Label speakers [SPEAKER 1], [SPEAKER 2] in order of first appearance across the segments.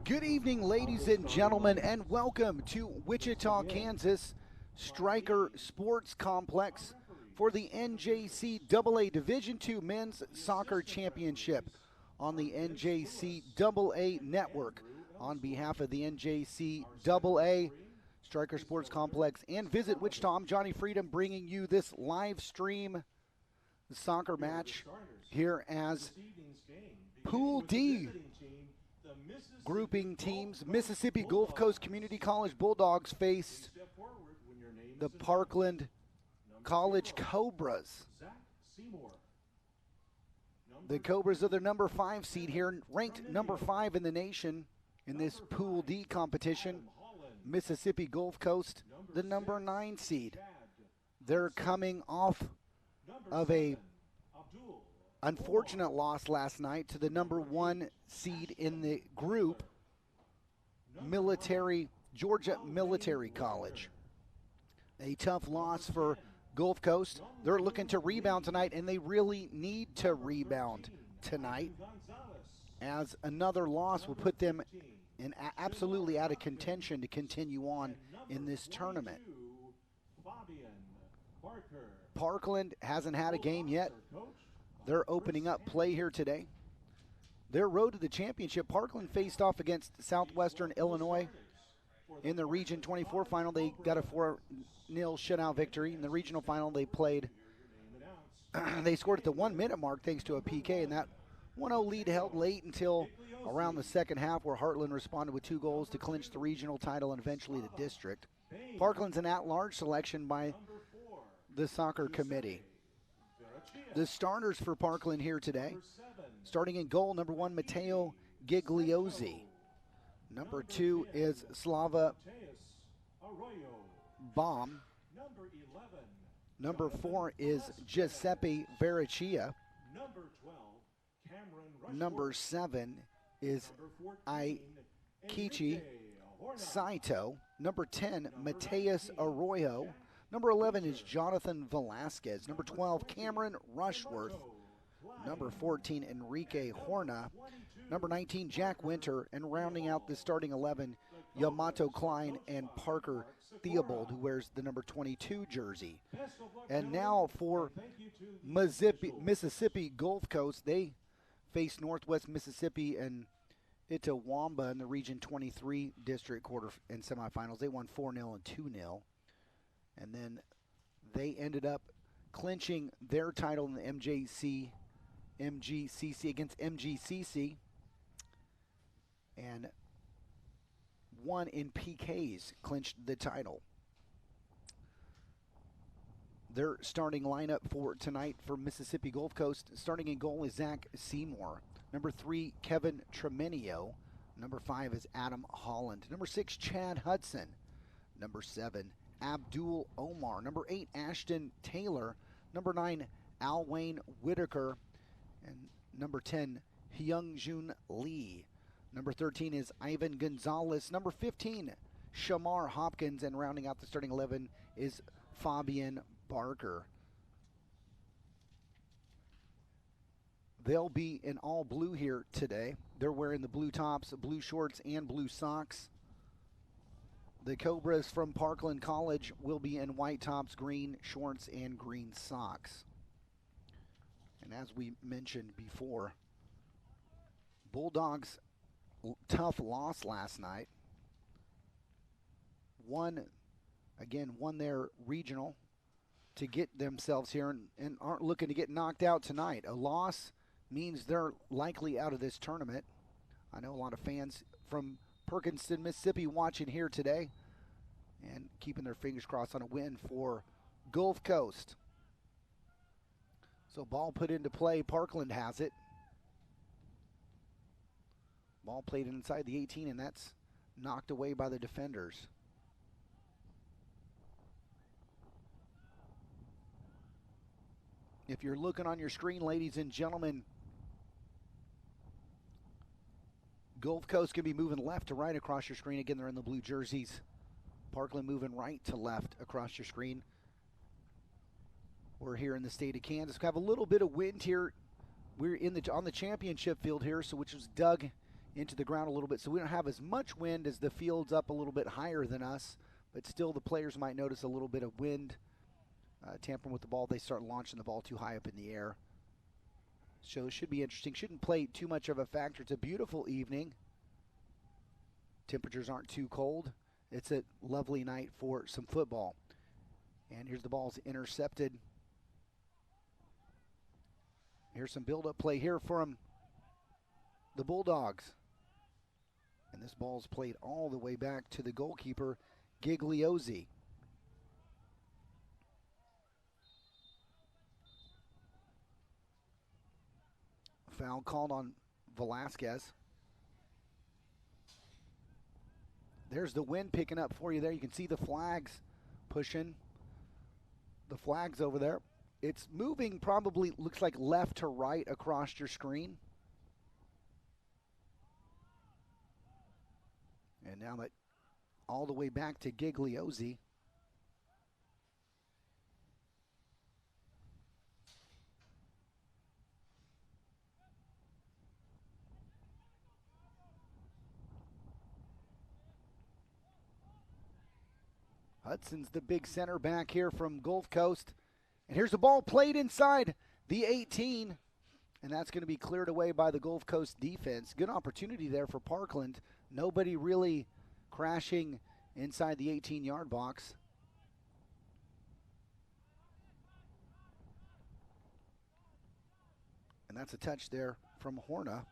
[SPEAKER 1] Good evening, ladies and gentlemen, and welcome to Wichita, Kansas Stryker Sports Complex for the NJCAA Division II Men's Soccer Championship on the NJCAA Network. On behalf of the NJCAA Stryker Sports Complex and Visit Wichita, I'm Johnny Freedom bringing you this live stream soccer match here as Pool D grouping teams. Mississippi Gulf Coast Community College Bulldogs faced the Parkland College Cobras. The Cobras are the number 5 seed here, ranked number 5 in the nation in this Pool D competition. Mississippi Gulf Coast, the number 9 seed. They're coming off of a unfortunate loss last night to the number 1 seed in the group, Georgia Military College. A tough loss for Gulf Coast. They're looking to rebound tonight, and they really need to rebound tonight, as another loss will put them in absolutely out of contention to continue on in this tournament. Parkland hasn't had a game yet. They're opening up play here today. Their road to the championship, Parkland faced off against Southwestern Illinois in the Region 24 final. They got a 4-0 shutout victory. In the regional final, they played. They scored at the 1-minute mark thanks to a PK, and that 1-0 lead held late until around the second half, where Heartland responded with 2 goals to clinch the regional title and eventually the district. Parkland's an at-large selection by the soccer committee. The starters for Parkland here today, starting in goal, number 1, Matteo Gigliozzi. Number 2 is Slava Baum. Number 4 is Giuseppe Vericchia. Number 7 is Aikichi Saito. Number 10, Mateus Arroyo. Number 11 is Jonathan Velasquez. Number 12, Cameron Rushworth. Number 14, Enrique Horna. Number 19, Jack Winter. And rounding out the starting 11, Yamato Klein and Parker Theobald, who wears the number 22 jersey. And now for Mississippi Gulf Coast, they face Northwest Mississippi and Itawamba in the Region 23 district quarter and semifinals. They won 4-0 and 2-0. And then they ended up clinching their title in the MGCC against MGCC and won in PKs, clinched the title. Their starting lineup for tonight for Mississippi Gulf Coast, starting in goal is Zach Seymour. Number 3, Kevin Tremenio. Number 5 is Adam Holland. Number 6, Chad Hudson. Number 7, Abdul Omar. Number 8, Ashton Taylor. Number 9, Alwayne Whitaker. And number 10, Hyungjun Lee. Number 13 is Ivan Gonzalez. Number 15, Shamar Hopkins. And rounding out the starting 11 is Fabian Barker. They'll be in all blue here today. They're wearing the blue tops, blue shorts, and blue socks. The Cobras from Parkland College will be in white tops, green shorts, and green socks. And as we mentioned before, Bulldogs, tough loss last night. Won their regional to get themselves here and aren't looking to get knocked out tonight. A loss means they're likely out of this tournament. I know a lot of fans from Perkinston, Mississippi watching here today and keeping their fingers crossed on a win for Gulf Coast. So ball put into play. Parkland has it. Ball played inside the 18, and that's knocked away by the defenders. If you're looking on your screen, ladies and gentlemen, Gulf Coast can be moving left to right across your screen. Again, they're in the blue jerseys. Parkland moving right to left across your screen. We're here in the state of Kansas. We have a little bit of wind here. We're on the championship field here, which was dug into the ground a little bit, so we don't have as much wind as the field's up a little bit higher than us, but still the players might notice a little bit of wind tampering with the ball. They start launching the ball too high up in the air. So it should be interesting. Shouldn't play too much of a factor. It's a beautiful evening. Temperatures aren't too cold. It's a lovely night for some football. And here's the ball's intercepted. Here's some build-up play here from the Bulldogs. And this ball's played all the way back to the goalkeeper, Gigliozzi. Foul called on Velasquez. There's the wind picking up for you there. You can see the flags pushing. The flags over there. It's moving probably, looks like left to right across your screen. And now that all the way back to Gigliozzi. Hudson's the big center back here from Gulf Coast. And here's the ball played inside the 18. And that's going to be cleared away by the Gulf Coast defense. Good opportunity there for Parkland. Nobody really crashing inside the 18-yard box. And that's a touch there from Horna.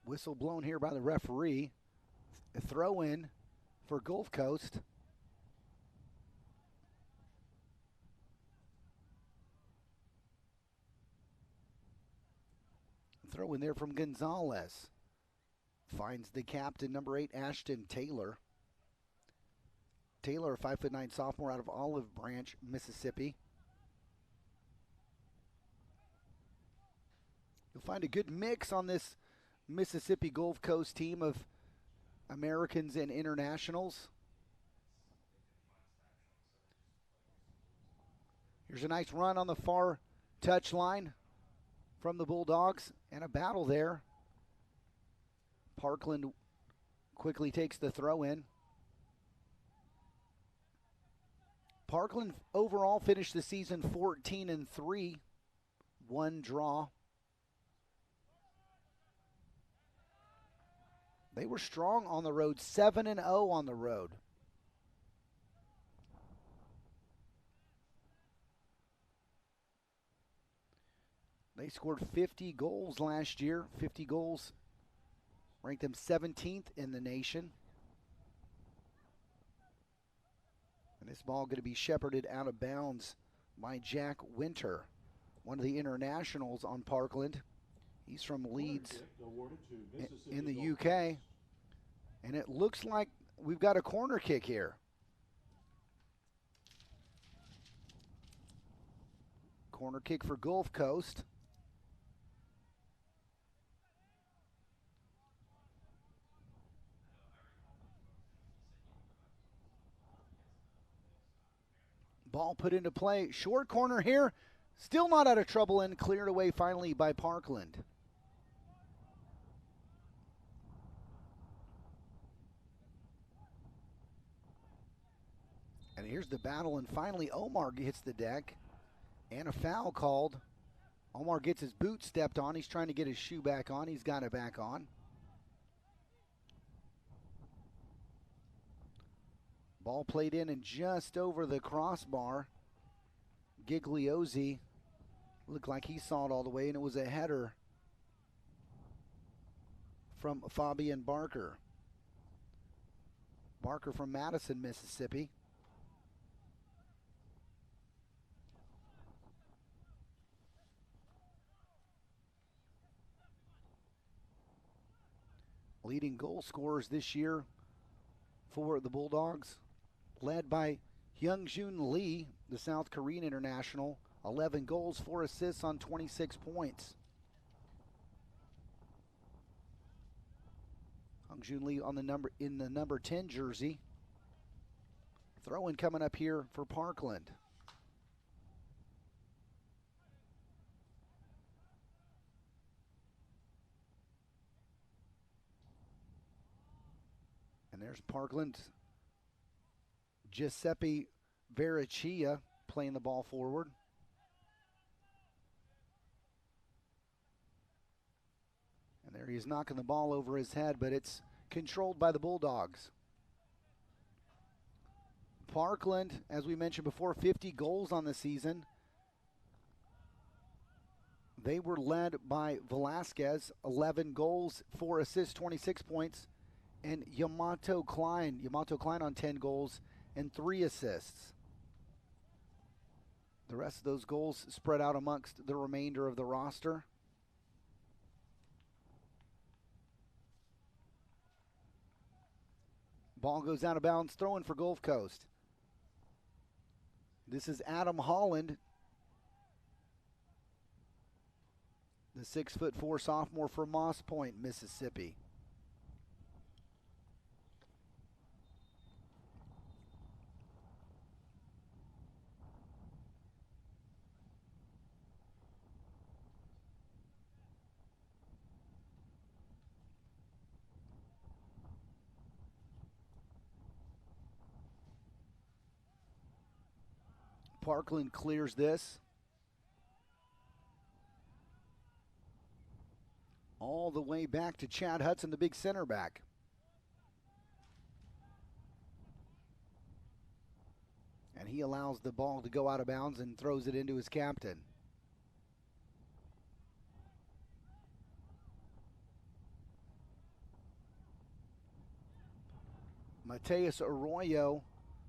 [SPEAKER 1] Whistle blown here by the referee. A throw in for Gulf Coast. Throw in there from Gonzalez. Finds the captain, number 8, Ashton Taylor. Taylor, a 5'9" sophomore out of Olive Branch, Mississippi. You'll find a good mix on this Mississippi Gulf Coast team of Americans and internationals. Here's a nice run on the far touchline from the Bulldogs, and a battle there. Parkland quickly takes the throw in. Parkland overall finished the season 14-3, one draw. They were strong on the road, 7-0 on the road. They scored 50 goals last year. 50 goals ranked them 17th in the nation. And this ball going to be shepherded out of bounds by Jack Winter, one of the internationals on Parkland. He's from Leeds in the UK. And it looks like we've got a corner kick here. Corner kick for Gulf Coast. Ball put into play. Short corner here. Still not out of trouble and cleared away finally by Parkland. And here's the battle, and finally Omar hits the deck. And a foul called. Omar gets his boot stepped on. He's trying to get his shoe back on. He's got it back on. Ball played in and just over the crossbar. Gigliozzi looked like he saw it all the way, and it was a header from Fabian Barker. Barker from Madison, Mississippi. Leading goal scorers this year for the Bulldogs, led by Hyungjun Lee, the South Korean international, 11 goals, 4 assists on 26 points. Hyungjun Lee on the number 10 jersey. Throw-in coming up here for Parkland. There's Parkland. Giuseppe Vericchia playing the ball forward. And there he is knocking the ball over his head, but it's controlled by the Bulldogs. Parkland, as we mentioned before, 50 goals on the season. They were led by Velasquez, 11 goals, 4 assists, 26 points, and Yamato Klein on 10 goals and 3 assists. The rest of those goals spread out amongst the remainder of the roster. Ball goes out of bounds, throwing for Gulf Coast. This is Adam Holland, the 6'4" sophomore from Moss Point, Mississippi. Parkland clears this. All the way back to Chad Hudson, the big center back. And he allows the ball to go out of bounds and throws it into his captain. Mateus Arroyo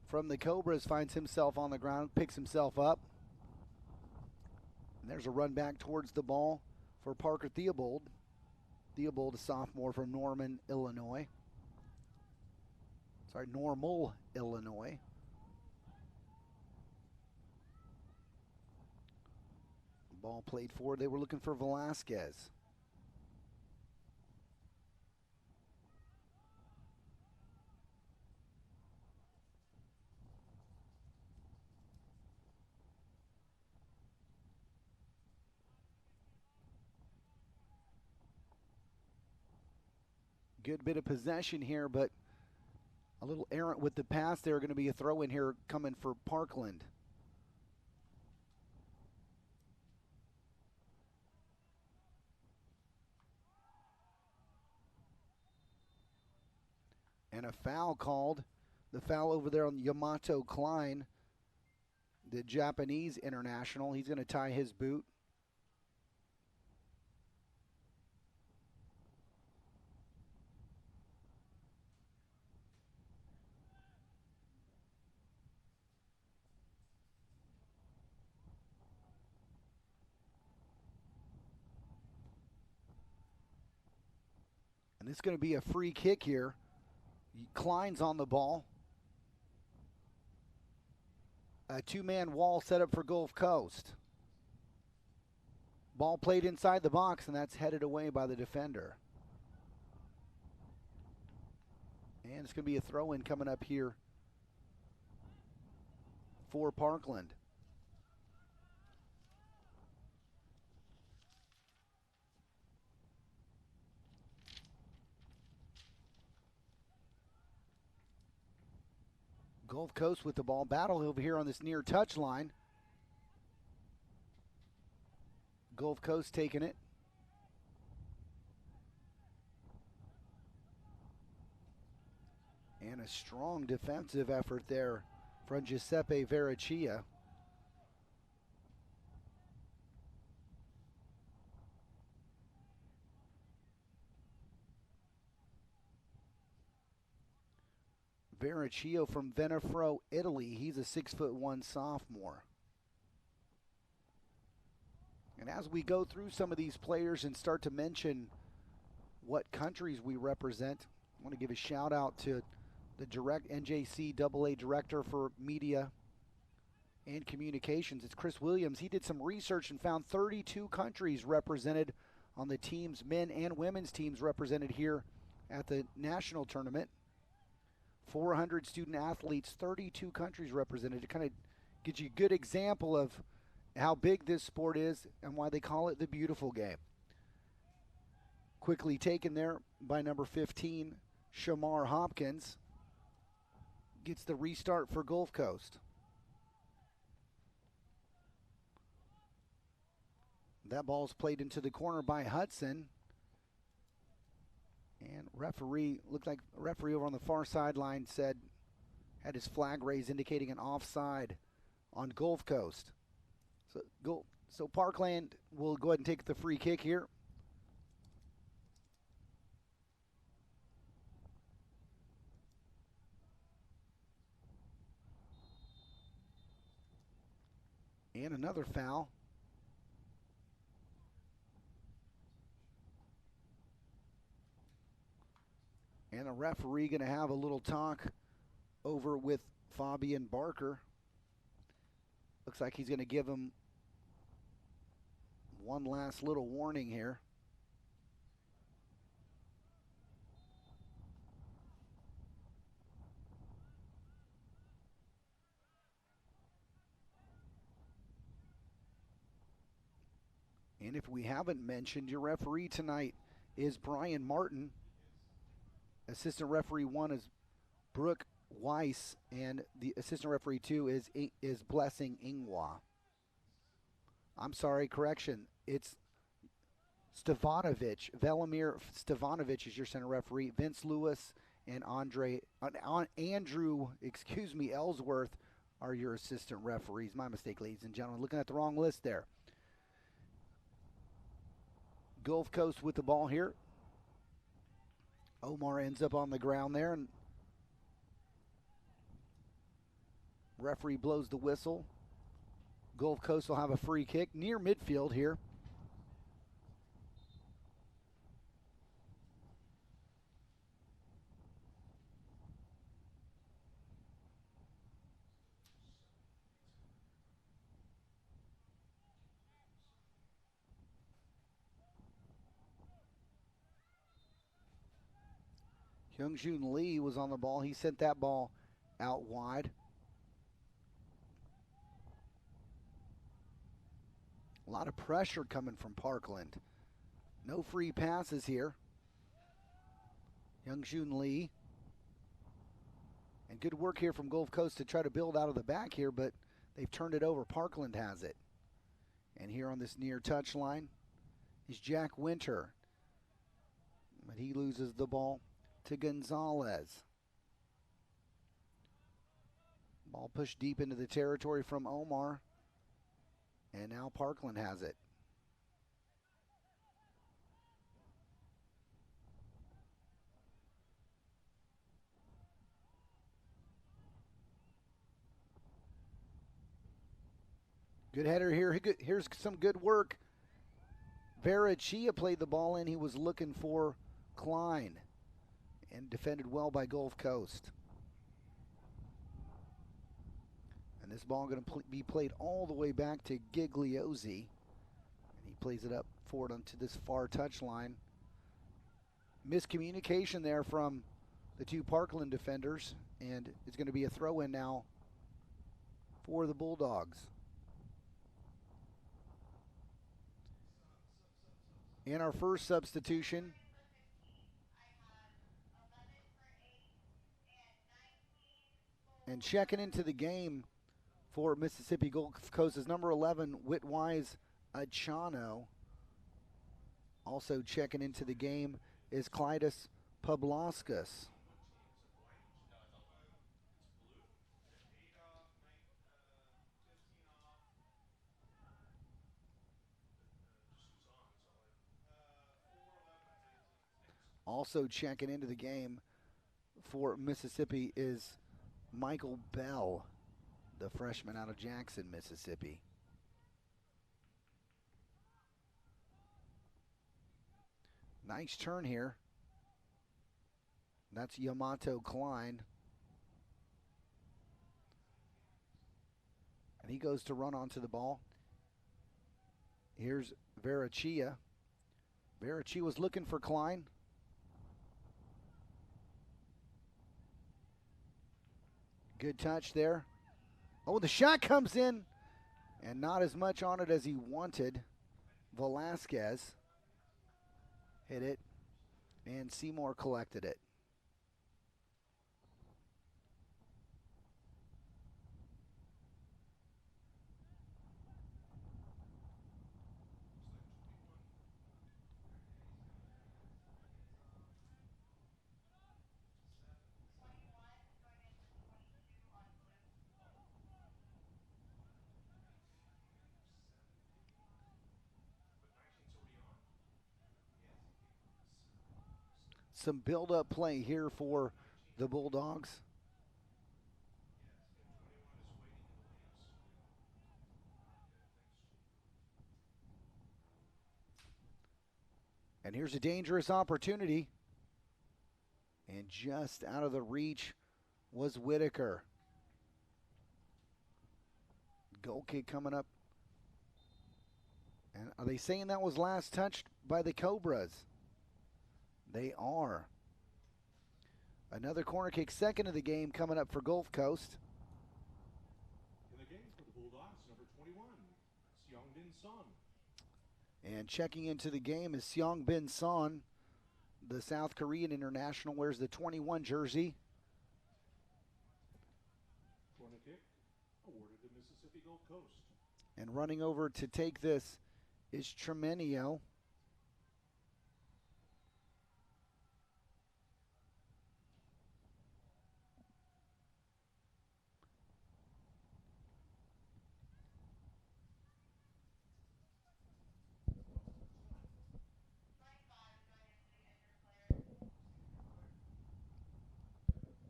[SPEAKER 1] from the Cobras finds himself on the ground, picks himself up. And there's a run back towards the ball for Parker Theobald. Theobald, a sophomore from Normal, Illinois. Ball played forward. They were looking for Velasquez. Good bit of possession here, but a little errant with the pass there. Going to be a throw in here coming for Parkland. And a foul called. The foul over there on Yamato Klein, the Japanese international. He's going to tie his boot. And this is going to be a free kick here. Klein's on the ball. A two-man wall set up for Gulf Coast. Ball played inside the box, and that's headed away by the defender. And it's going to be a throw-in coming up here for Parkland. Gulf Coast with the ball. Battle over here on this near touch line. Gulf Coast taking it. And a strong defensive effort there from Giuseppe Vericchia. Vericchio from Venafro, Italy. He's a 6'1" sophomore. And as we go through some of these players and start to mention what countries we represent, I want to give a shout out to the NJCAA director for media and communications. It's Chris Williams. He did some research and found 32 countries represented on the teams, men and women's teams represented here at the national tournament. 400 student athletes, 32 countries represented. It kind of gives you a good example of how big this sport is and why they call it the beautiful game. Quickly taken there by number 15, Shamar Hopkins. gets the restart for Gulf Coast. That ball's played into the corner by Hudson. And referee, looked like a referee over on the far sideline had his flag raised indicating an offside on Gulf Coast. So Parkland will go ahead and take the free kick here. And another foul. And a referee going to have a little talk over with Fabian Barker. Looks like he's going to give him one last little warning here. And if we haven't mentioned, your referee tonight is Brian Martin. Assistant referee 1 is Brooke Weiss, and the assistant referee 2 is Blessing Ingwa. I'm sorry, correction. It's Stevanovic. Velimir Stevanovic is your center referee. Vince Lewis and Andrew Ellsworth are your assistant referees. My mistake, ladies and gentlemen. Looking at the wrong list there. Gulf Coast with the ball here. Omar ends up on the ground there, and referee blows the whistle. Gulf Coast will have a free kick near midfield here. Hyungjun Lee was on the ball. He sent that ball out wide. A lot of pressure coming from Parkland. No free passes here. Hyungjun Lee. And good work here from Gulf Coast to try to build out of the back here, but they've turned it over. Parkland has it. And here on this near touch line is Jack Winter. But he loses the ball to Gonzalez. Ball pushed deep into the territory from Omar. And now Parkland has it. Good header here. Here's some good work. Verachia played the ball in. He was looking for Klein. And defended well by Gulf Coast. And this ball going to be played all the way back to Gigliozzi. And he plays it up forward onto this far touch line. Miscommunication there from the two Parkland defenders. And it's going to be a throw-in now for the Bulldogs. And our first substitution. And checking into the game for Mississippi Gulf Coast is number 11, Whitwise Achano. Also checking into the game is Clytus Pablauskas. Also checking into the game for Mississippi is Michael Bell, the freshman out of Jackson, Mississippi. Nice turn here. That's Yamato Klein. And he goes to run onto the ball. Here's Verachia. Verachia was looking for Klein. Good touch there. Oh, the shot comes in, and not as much on it as he wanted. Velasquez hit it, and Seymour collected it. some build-up play here for the Bulldogs. And here's a dangerous opportunity. And just out of the reach was Whitaker. Goal kick coming up. And are they saying that was last touched by the Cobras? They are. Another corner kick, second of the game, coming up for Gulf Coast.
[SPEAKER 2] In the game for the Bulldogs, number 21, Seong Bin Son.
[SPEAKER 1] And checking into the game is Seong Bin Son, the South Korean international, wears the 21 jersey.
[SPEAKER 2] Corner kick awarded to Mississippi Gulf Coast.
[SPEAKER 1] And running over to take this is Tremenio.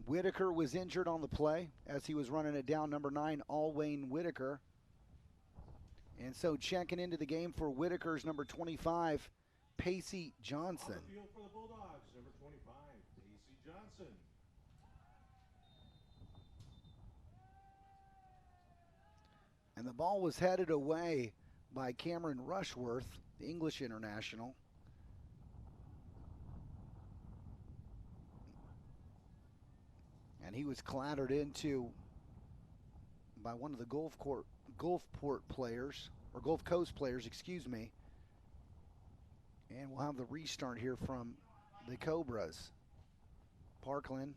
[SPEAKER 1] Whitaker was injured on the play as he was running it down, number 9, Alwayne Whitaker. And so checking into the game for Whitaker's number 25, Pacey Johnson.
[SPEAKER 2] On the field for the Bulldogs, number 25, Pacey Johnson.
[SPEAKER 1] And the ball was headed away by Cameron Rushworth, the English international. And he was clattered into by one of the Gulfport players, or Gulf Coast players, excuse me. And we'll have the restart here from the Cobras. Parkland.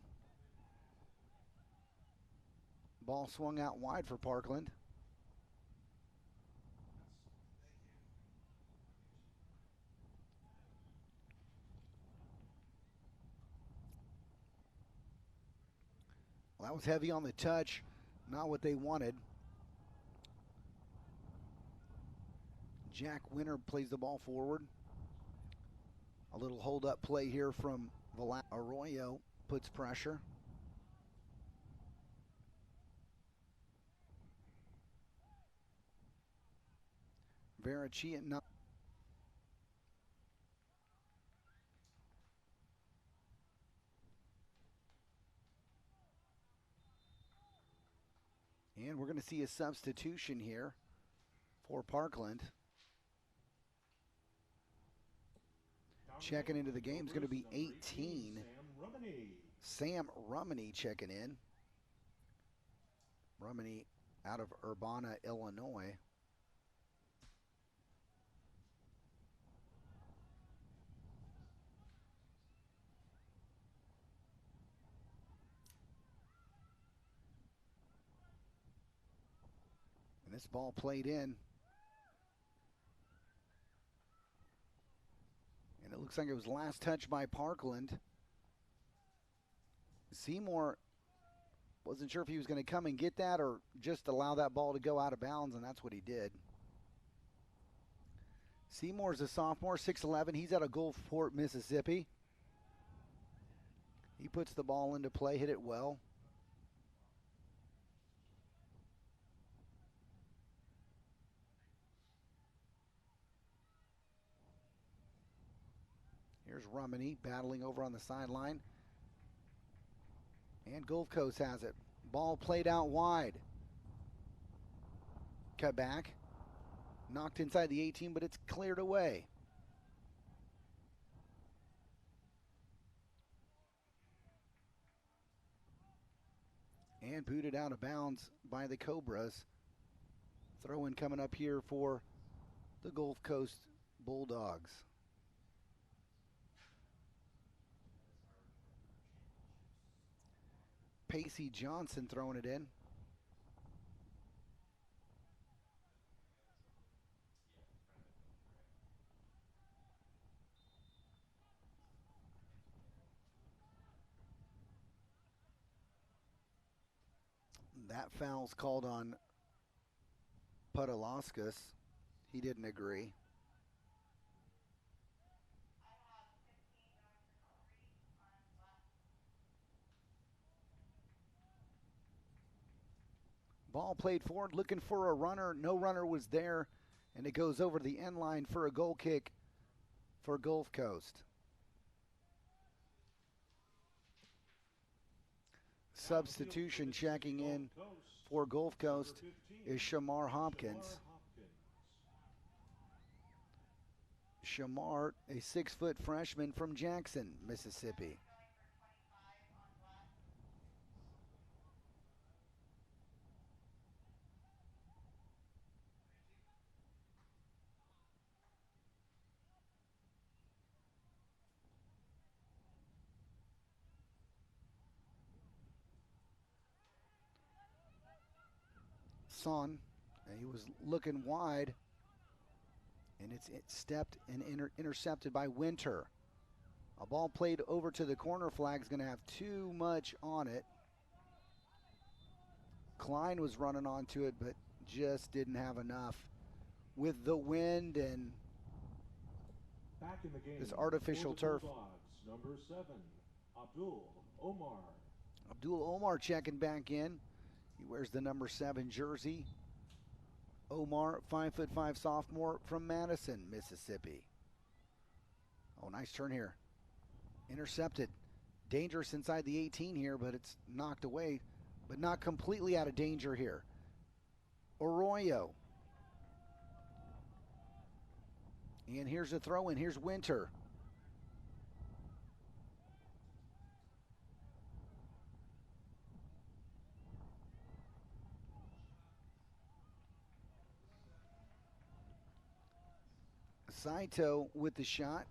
[SPEAKER 1] Ball swung out wide for Parkland. Well, that was heavy on the touch, not what they wanted. Jack Winter plays the ball forward. A little hold-up play here from Arroyo puts pressure. Veracci not. And we're going to see a substitution here for Parkland. Checking into the game is going to be 18. Sam Rumney checking in. Rumney out of Urbana, Illinois. And this ball played in. And it looks like it was last touched by Parkland. Seymour wasn't sure if he was going to come and get that or just allow that ball to go out of bounds, and that's what he did. Seymour's a sophomore, 6'11". He's out of Gulfport, Mississippi. He puts the ball into play, hit it well. Here's Rumney battling over on the sideline. And Gulf Coast has it. Ball played out wide. Cut back. Knocked inside the 18, but it's cleared away. And booted out of bounds by the Cobras. Throw in coming up here for the Gulf Coast Bulldogs. Pacey Johnson throwing it in. That foul's called on Podolauskas. He didn't agree. Ball played forward, looking for a runner. No runner was there, and it goes over the end line for a goal kick for Gulf Coast. Substitution checking in for Gulf Coast is Shamar Hopkins. Shamar, a 6-foot freshman from Jackson, Mississippi. Son, he was looking wide, and it stepped and intercepted by Winter. A ball played over to the corner flag is going to have too much on it. Klein was running onto it, but just didn't have enough with the wind and
[SPEAKER 2] Back in the game,
[SPEAKER 1] this artificial turf.
[SPEAKER 2] Bulldogs, number 7, Abdul Omar.
[SPEAKER 1] Abdul Omar checking back in. He wears the number 7 jersey. Omar, 5'5" sophomore from Madison, Mississippi. Oh, nice turn here. Intercepted. Dangerous inside the 18 here, but it's knocked away. But not completely out of danger here. Arroyo. And here's a throw in. Here's Winter. Saito with the shot.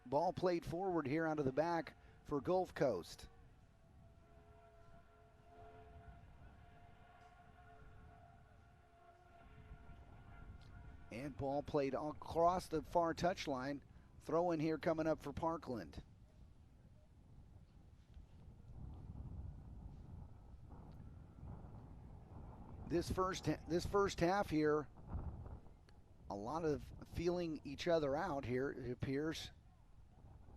[SPEAKER 1] Ball played forward here out of the back for Gulf Coast. And ball played across the far touchline. Throw in here coming up for Parkland. This first half here, a lot of feeling each other out here, it appears.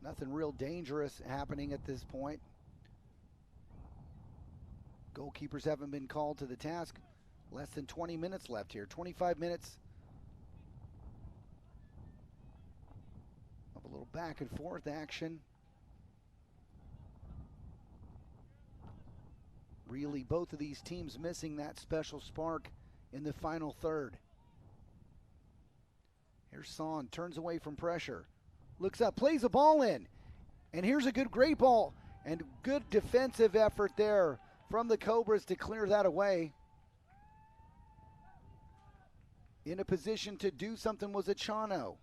[SPEAKER 1] Nothing real dangerous happening at this point. Goalkeepers haven't been called to the task. Less than 20 minutes left here. 25 minutes of a little back and forth action. Really, both of these teams missing that special spark in the final third. Here's Son, turns away from pressure. Looks up, plays a ball in. And here's a great ball. And good defensive effort there from the Cobras to clear that away. In a position to do something was Achano.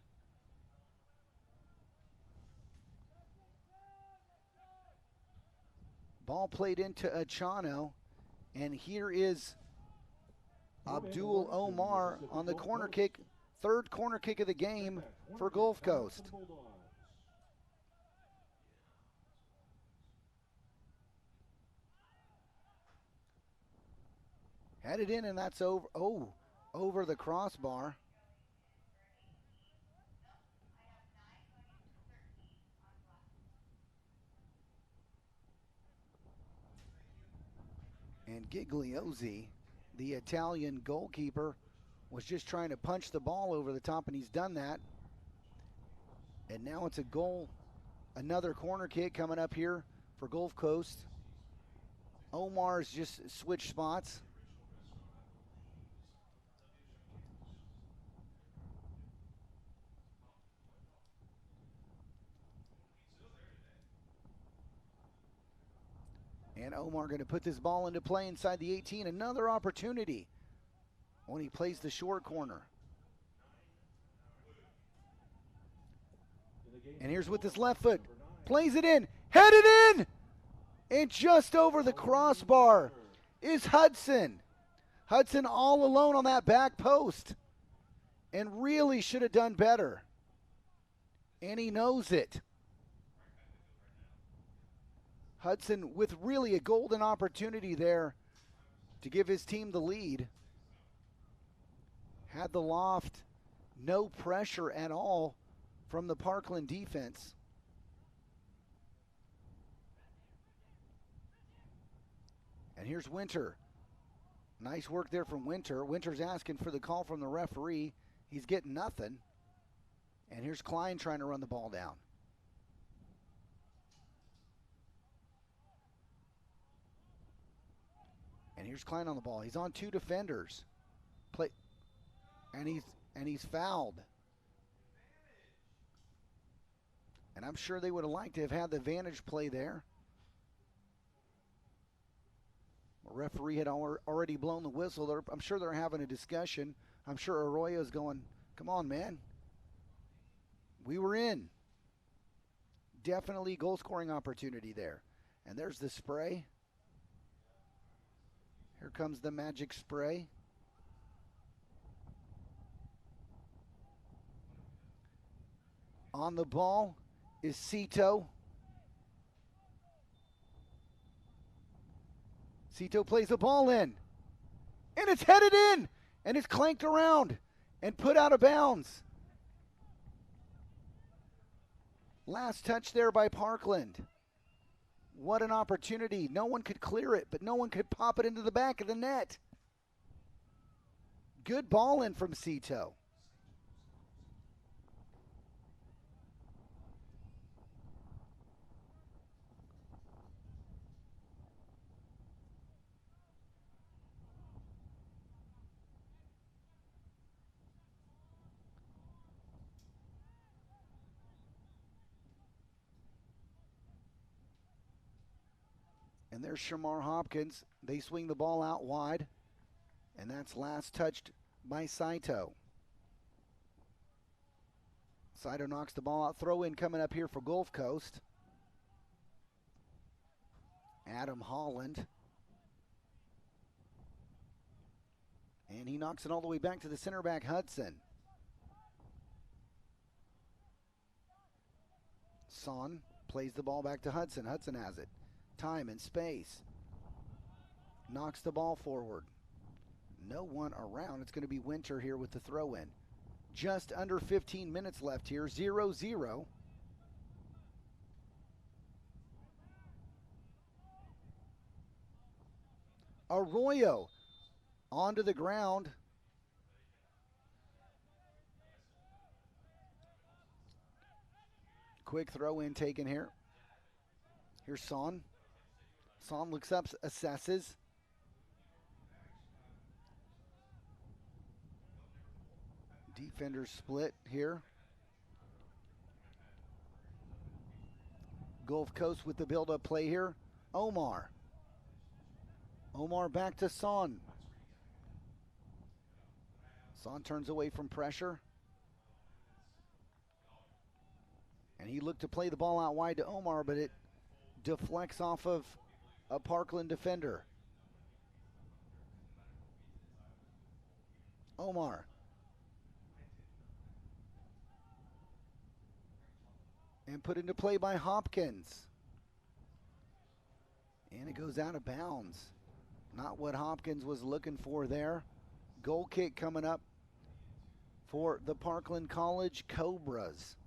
[SPEAKER 1] Ball played into Achano. And here is Abdul Omar on the corner kick. Third corner kick of the game for Gulf Coast. Headed in, and that's over the crossbar. And Gigliozzi, the Italian goalkeeper, was just trying to punch the ball over the top, and he's done that. And now it's a goal. Another corner kick coming up here for Gulf Coast. Omar's just switched spots. And Omar going to put this ball into play inside the 18. Another opportunity when he plays the short corner. And here's with his left foot. Plays it in. Headed in! And just over the crossbar is Hudson. Hudson all alone on that back post. and really should have done better. And he knows it. Hudson with really a golden opportunity there to give his team the lead. Had the loft, no pressure at all from the Parkland defense. And here's Winter. Nice work there from Winter. Winter's asking for the call from the referee. He's getting nothing. And here's Klein trying to run the ball down. And here's Klein on the ball. He's on two defenders. And he's fouled. And I'm sure they would have liked to have had the advantage play there. The referee had already blown the whistle. I'm sure they're having a discussion. I'm sure Arroyo's going, come on, man. We were in. Definitely goal-scoring opportunity there. And there's the spray. Here comes the magic spray. On the ball is Cito. Cito plays the ball in. And it's headed in. And it's clanked around and put out of bounds. Last touch there by Parkland. What an opportunity. No one could clear it, but no one could pop it into the back of the net. Good ball in from Cito. And there's Shamar Hopkins. They swing the ball out wide. And that's last touched by Saito. Saito knocks the ball out. Throw in coming up here for Gulf Coast. Adam Holland. And he knocks it all the way back to the center back, Hudson. Son plays the ball back to Hudson. Hudson has it. Time and space. Knocks the ball forward. No one around. It's going to be Winter here with the throw in. Just under 15 minutes left here. 0-0. Arroyo onto the ground. Quick throw in taken here. Here's Son. Son looks up, assesses. Defenders split here. Gulf Coast with the build-up play here. Omar. Omar back to Son. Son turns away from pressure. And he looked to play the ball out wide to Omar, but it deflects off of a Parkland defender. Omar. And put into play by Hopkins. And it goes out of bounds. Not what Hopkins was looking for there. Goal kick coming up for the Parkland College Cobras.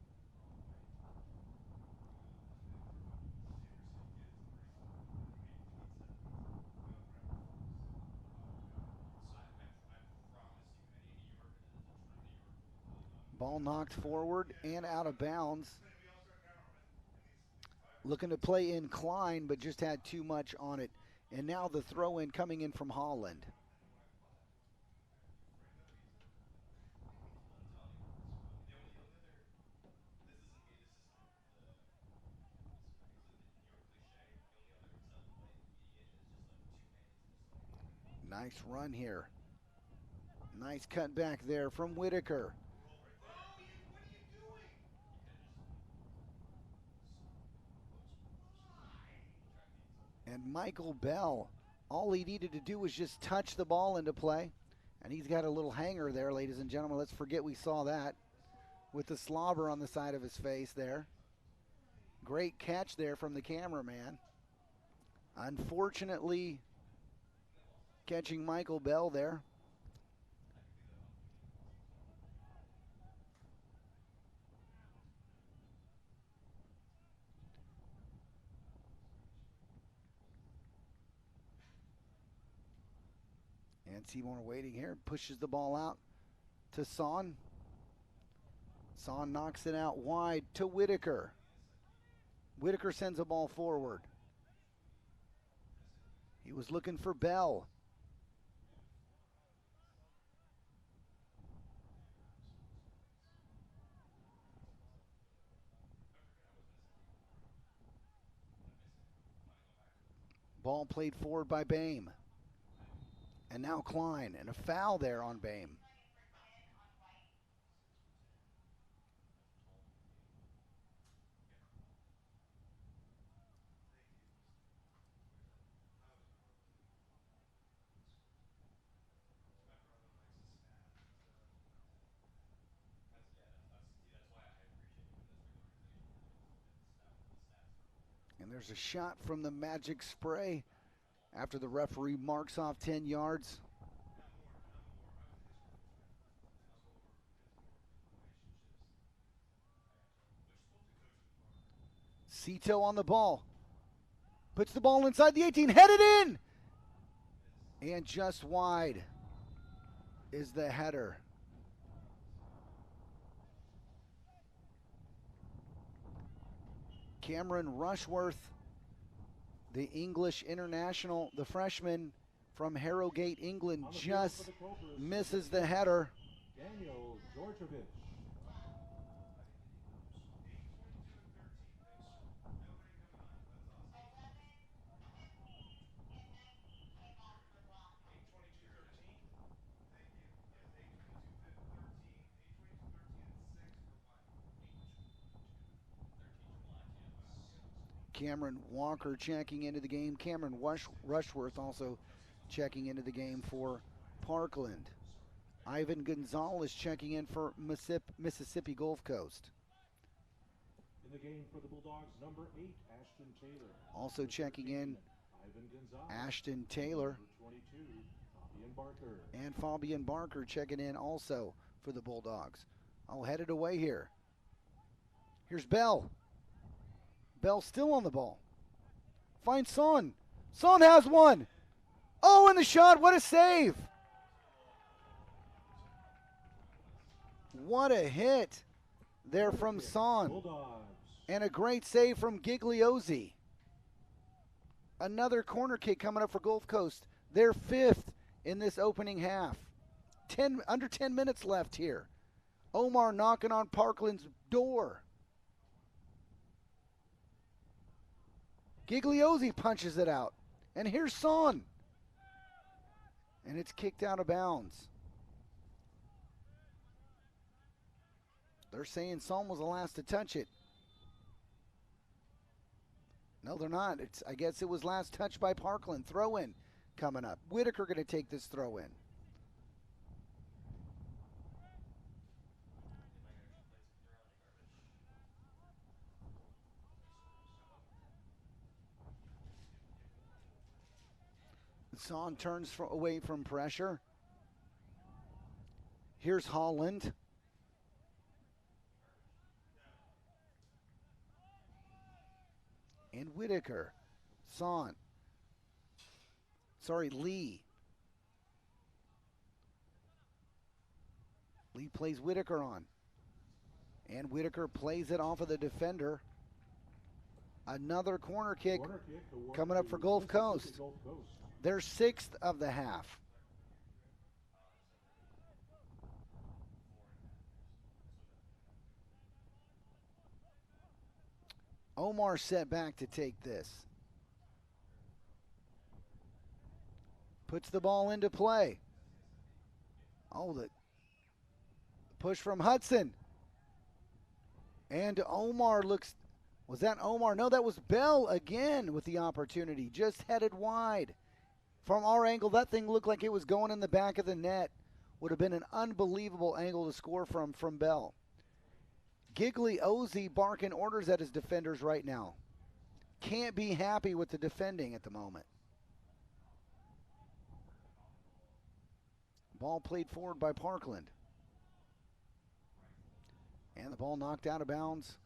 [SPEAKER 1] Ball knocked forward and out of bounds. Looking to play in Klein, but just had too much on it. And now the throw-in coming in from Holland. Nice run here. Nice cut back there from Whitaker. And Michael Bell, all he needed to do was just touch the ball into play. And he's got a little hanger there, ladies and gentlemen. Let's forget we saw that with the slobber on the side of his face there. Great catch there from the cameraman. Unfortunately, catching Michael Bell there. And Seymour waiting here, pushes the ball out to Son. Son knocks it out wide to Whitaker. Whitaker sends a ball forward. He was looking for Bell. Ball played forward by Boehm. And now Klein, and a foul there on Boehm. And there's a shot from the Magic spray after the referee marks off 10 yards. Cito on the ball. Puts the ball inside the 18, headed in! And just wide is the header. Cameron Rushworth, the English international, the freshman from Harrogate, England, just misses the header.
[SPEAKER 2] Daniel Georgievich.
[SPEAKER 1] Cameron Walker checking into the game. Cameron Rushworth also checking into the game for Parkland. Ivan Gonzalez checking in for Mississippi Gulf Coast.
[SPEAKER 2] In the game for the Bulldogs, number 8, Ashton Taylor.
[SPEAKER 1] Also checking in,
[SPEAKER 2] Ivan Gonzalez.
[SPEAKER 1] Ashton Taylor.
[SPEAKER 2] Number 22, Fabian Barker.
[SPEAKER 1] And Fabian Barker checking in also for the Bulldogs. All headed away here. Here's Bell. Bell still on the ball. Finds Son. Son has one. Oh, and the shot. What a save. What a hit there from Son.
[SPEAKER 2] Bulldogs.
[SPEAKER 1] And a great save from Gigliozzi. Another corner kick coming up for Gulf Coast. They're 5th in this opening half. Under 10 minutes left here. Omar knocking on Parkland's door. Gigliozzi punches it out. And here's Son. And it's kicked out of bounds. They're saying Son was the last to touch it. No, they're not. I guess it was last touched by Parkland. Throw in coming up. Whitaker going to take this throw in. Son turns away from pressure. Here's Holland. And Whitaker. Son. Sorry, Lee. Lee plays Whitaker on. And Whitaker plays it off of the defender. Another corner kick coming up for Gulf Coast. They're 6th of the half. Omar set back to take this. Puts the ball into play. Oh, the push from Hudson. And Omar looks, was that Omar? No, that was Bell again with the opportunity. Just headed wide. From our angle, that thing looked like it was going in the back of the net. Would have been an unbelievable angle to score from Bell. Gigliosi barking orders at his defenders right now. Can't be happy with the defending at the moment. Ball played forward by Parkland. And the ball knocked out of bounds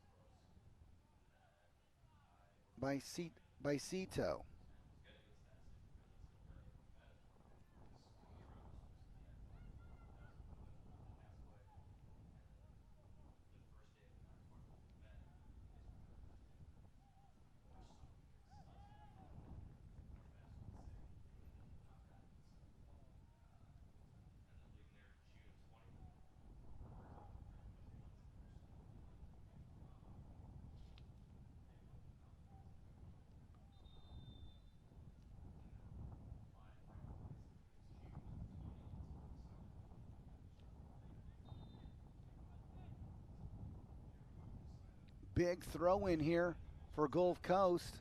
[SPEAKER 1] by Cito. Big throw in here for Gulf Coast.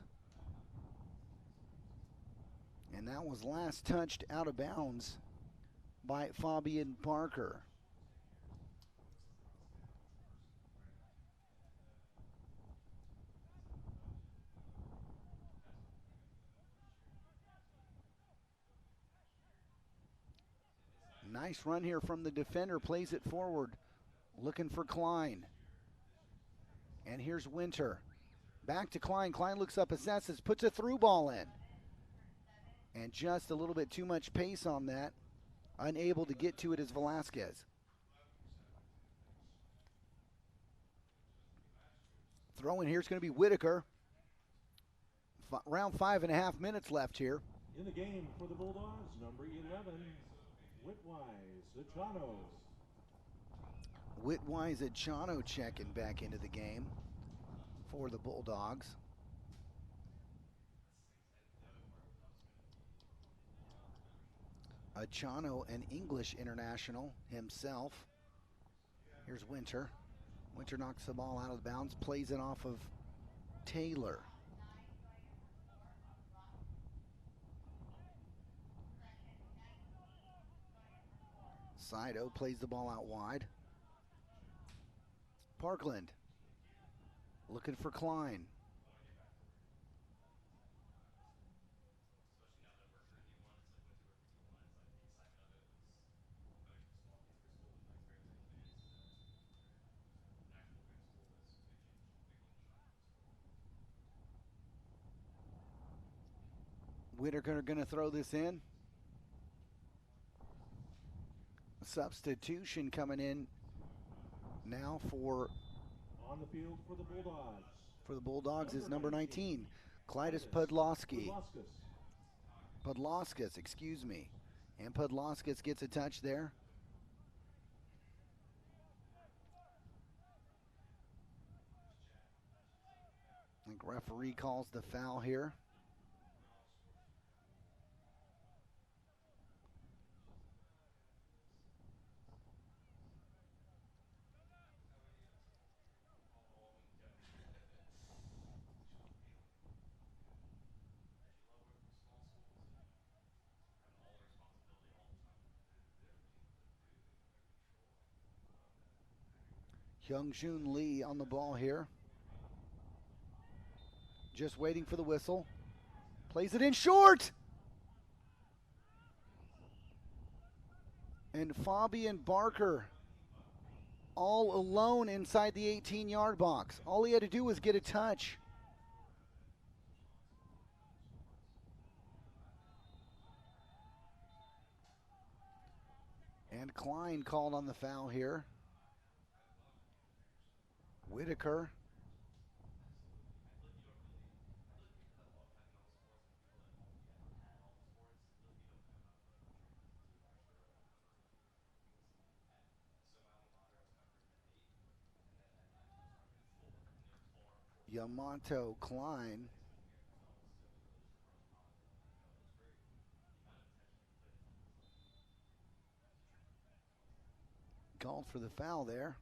[SPEAKER 1] And that was last touched out of bounds by Fabian Parker. Nice run here from the defender, plays it forward, looking for Klein. And here's Winter. Back to Klein. Klein looks up, assesses, puts a through ball in. And just a little bit too much pace on that. Unable to get to it is Velasquez. Throw in here is going to be Whitaker. Around 5.5 minutes left here.
[SPEAKER 2] In the game for the Bulldogs, number 11, Whitwise Achano.
[SPEAKER 1] Whitwise Achano checking back into the game for the Bulldogs. Achano, an English international himself. Here's Winter. Winter knocks the ball out of bounds, plays it off of Taylor. Sido plays the ball out wide. Parkland looking for Klein. Whitaker going to throw this in. Substitution coming in now for
[SPEAKER 2] on the field for the Bulldogs.
[SPEAKER 1] For the Bulldogs is number 19, Clytus Podlaski. Podlaskas, excuse me. And Podlaskas gets a touch there. I think referee calls the foul here. Hyungjun Lee on the ball here. Just waiting for the whistle. Plays it in short! And Fabian Barker all alone inside the 18-yard box. All he had to do was get a touch. And Klein called on the foul here. Whitaker. Yamato Klein. Called for the foul there.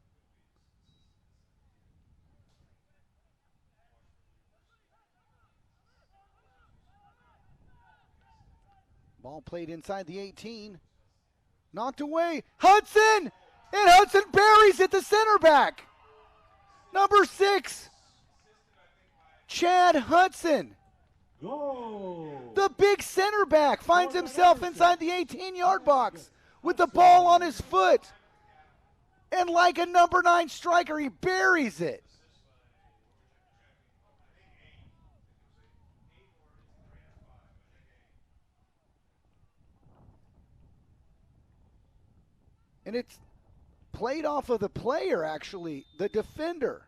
[SPEAKER 1] Ball played inside the 18. Knocked away. Hudson! And Hudson buries it, the center back. Number 6, Chad Hudson.
[SPEAKER 2] Goal.
[SPEAKER 1] The big center back finds himself inside the 18-yard box with the ball on his foot. And like a number 9 striker, he buries it. And it's played off of the player, actually, the defender.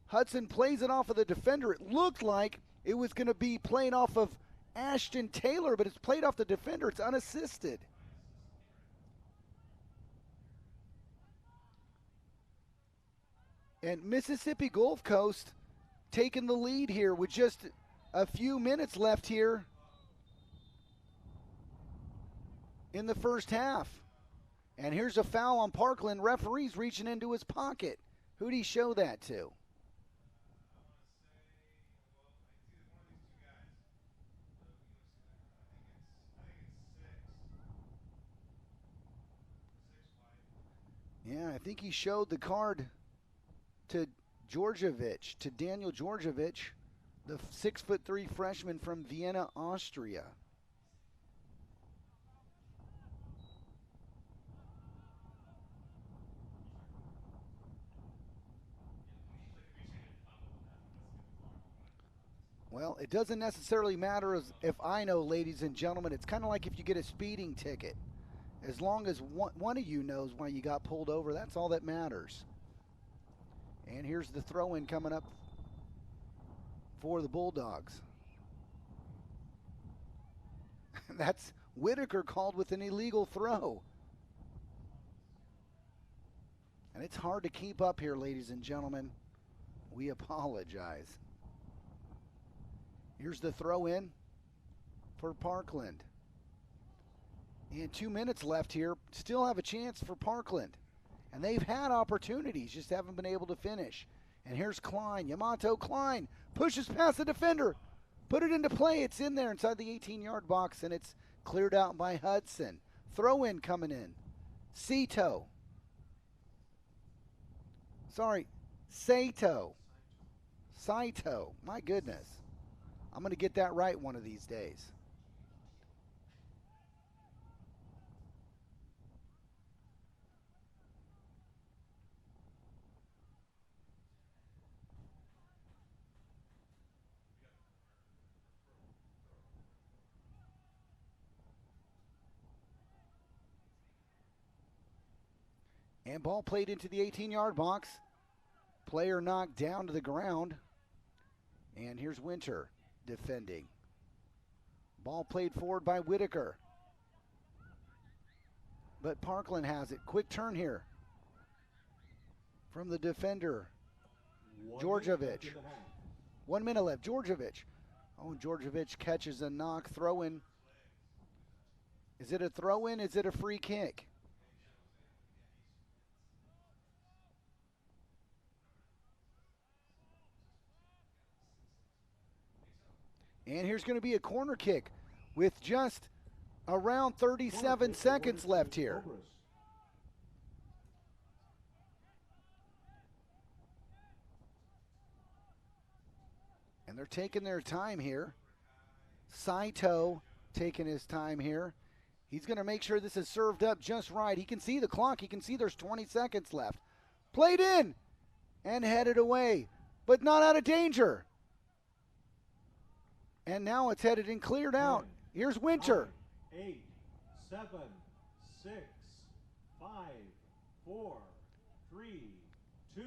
[SPEAKER 1] Hudson plays it off of the defender. It looked like it was going to be played off of Ashton Taylor, but it's played off the defender. It's unassisted. And Mississippi Gulf Coast taking the lead here with just a few minutes left here in the first half. And here's a foul on Parkland. Referee's reaching into his pocket. Who'd he show that to? Yeah, I think he showed the card to Georgievich, to Daniel Georgievich, the 6'3" freshman from Vienna, Austria. Well, it doesn't necessarily matter if I know, ladies and gentlemen. It's kind of like if you get a speeding ticket. As long as one of you knows why you got pulled over, that's all that matters. And here's the throw-in coming up for the Bulldogs. That's Whitaker called with an illegal throw. And it's hard to keep up here, ladies and gentlemen. We apologize. Here's the throw-in for Parkland. And 2 minutes left here. Still have a chance for Parkland. And they've had opportunities, just haven't been able to finish. And here's Klein. Yamato Klein pushes past the defender. Put it into play. It's in there inside the 18-yard box, and it's cleared out by Hudson. Throw-in coming in. Saito. Saito. My goodness. I'm going to get that right one of these days. And ball played into the 18-yard box. Player knocked down to the ground. And here's Winter defending. Ball played forward by Whitaker. But Parkland has it. Quick turn here from the defender, Georgievich. 1 minute left. Georgievich. Oh, Georgievich catches a knock. Throw-in. Is it a throw-in? Is it a free kick? And here's going to be a corner kick with just around 37 seconds left here. And they're taking their time here. Saito taking his time here. He's going to make sure this is served up just right. He can see the clock. He can see there's 20 seconds left. Played in and headed away, but not out of danger. And now it's headed and cleared out. Here's Winter.
[SPEAKER 2] 8, 7, 6, 5, 4, 3, 2,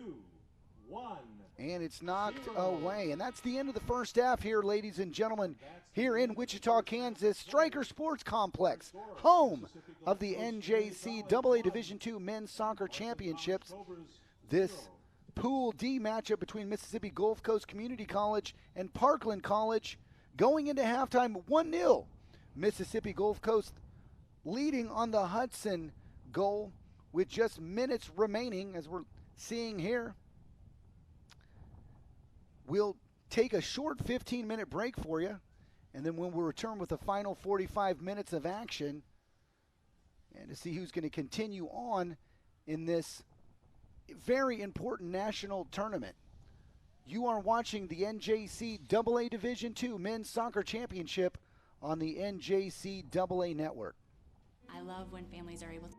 [SPEAKER 2] 1.
[SPEAKER 1] And it's knocked away. And that's the end of the first half here, ladies and gentlemen, here in Wichita, Kansas. Stryker Sports Complex, home of the NJCAA Division II Men's Soccer Championships. This Pool D matchup between Mississippi Gulf Coast Community College and Parkland College. Going into halftime, 1-0. Mississippi Gulf Coast leading on the Hudson goal with just minutes remaining, as we're seeing here. We'll take a short 15-minute break for you, and then when we return with the final 45 minutes of action, and to see who's going to continue on in this very important national tournament. You are watching the NJCAA Division II Men's Soccer Championship on the NJCAA Network.
[SPEAKER 3] I love when families are able to.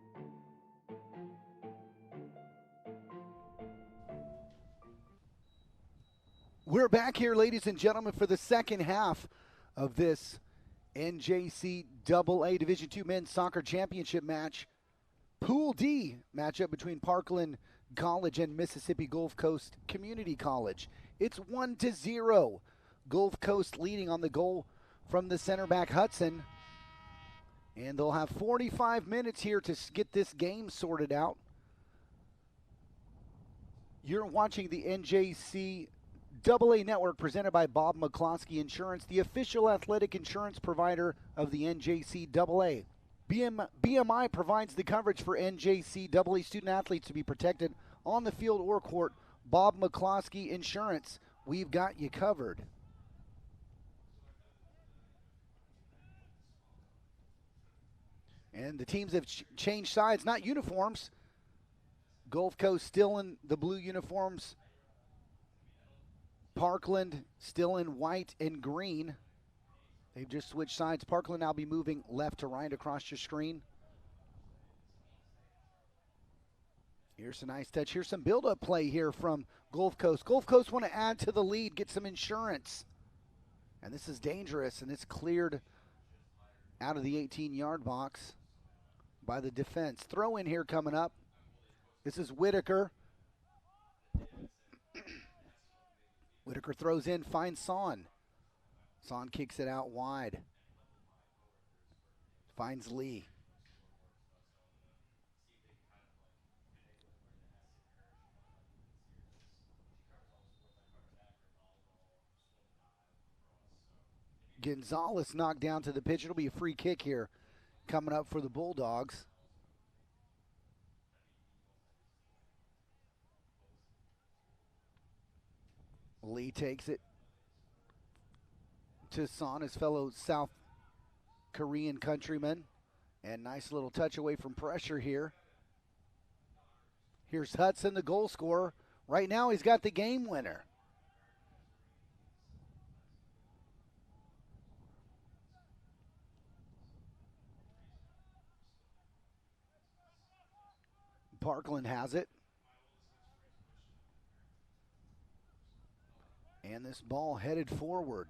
[SPEAKER 1] We're back here, ladies and gentlemen, for the second half of this NJCAA Division II Men's Soccer Championship match. Pool D matchup between Parkland College and Mississippi Gulf Coast Community College. It's 1-0. Gulf Coast leading on the goal from the center back Hudson. And they'll have 45 minutes here to get this game sorted out. You're watching the NJCAA Network presented by Bob McCloskey Insurance, the official athletic insurance provider of the NJCAA. BMI provides the coverage for NJCAA student athletes to be protected on the field or court. Bob McCloskey Insurance, we've got you covered. And the teams have changed sides, not uniforms. Gulf Coast still in the blue uniforms. Parkland still in white and green. They've just switched sides. Parkland now be moving left to right across your screen. Here's a nice touch. Here's some build-up play here from Gulf Coast. Gulf Coast want to add to the lead, get some insurance. And this is dangerous, and it's cleared out of the 18-yard box by the defense. Throw in here coming up. This is Whitaker. Whitaker throws in, finds Son. Son kicks it out wide. Finds Lee. Gonzalez knocked down to the pitch. It'll be a free kick here coming up for the Bulldogs. Lee takes it to Son, his fellow South Korean countryman. And nice little touch away from pressure here. Here's Hudson, the goal scorer. Right now he's got the game winner. Parkland has it. And this ball headed forward.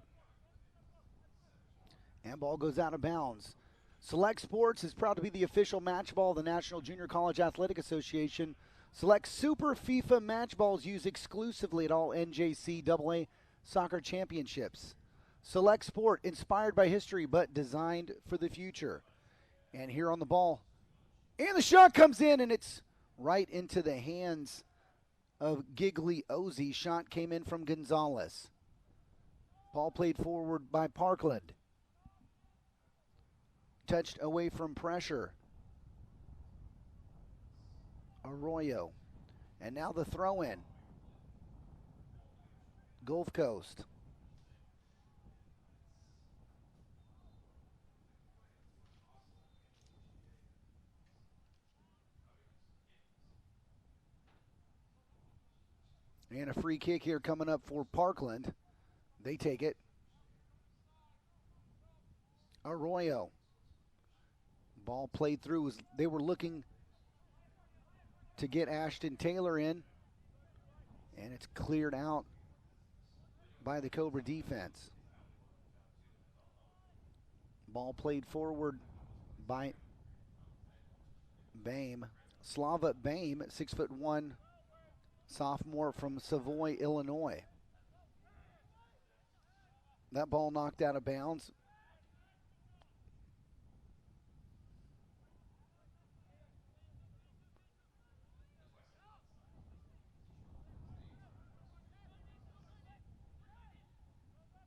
[SPEAKER 1] And ball goes out of bounds. Select Sports is proud to be the official match ball of the National Junior College Athletic Association. Select Super FIFA match balls used exclusively at all NJCAA soccer championships. Select Sport, inspired by history but designed for the future. And here on the ball. And the shot comes in, and it's right into the hands of Gigliosi. Shot came in from Gonzalez. Ball played forward by Parkland. Touched away from pressure. Arroyo. And now the throw in. Gulf Coast. And a free kick here coming up for Parkland. They take it. Arroyo. Ball played through. They were looking to get Ashton Taylor in. And it's cleared out by the Cobra defense. Ball played forward by Bame. Slava Bame, 6'1", sophomore from Savoy, Illinois. That ball knocked out of bounds.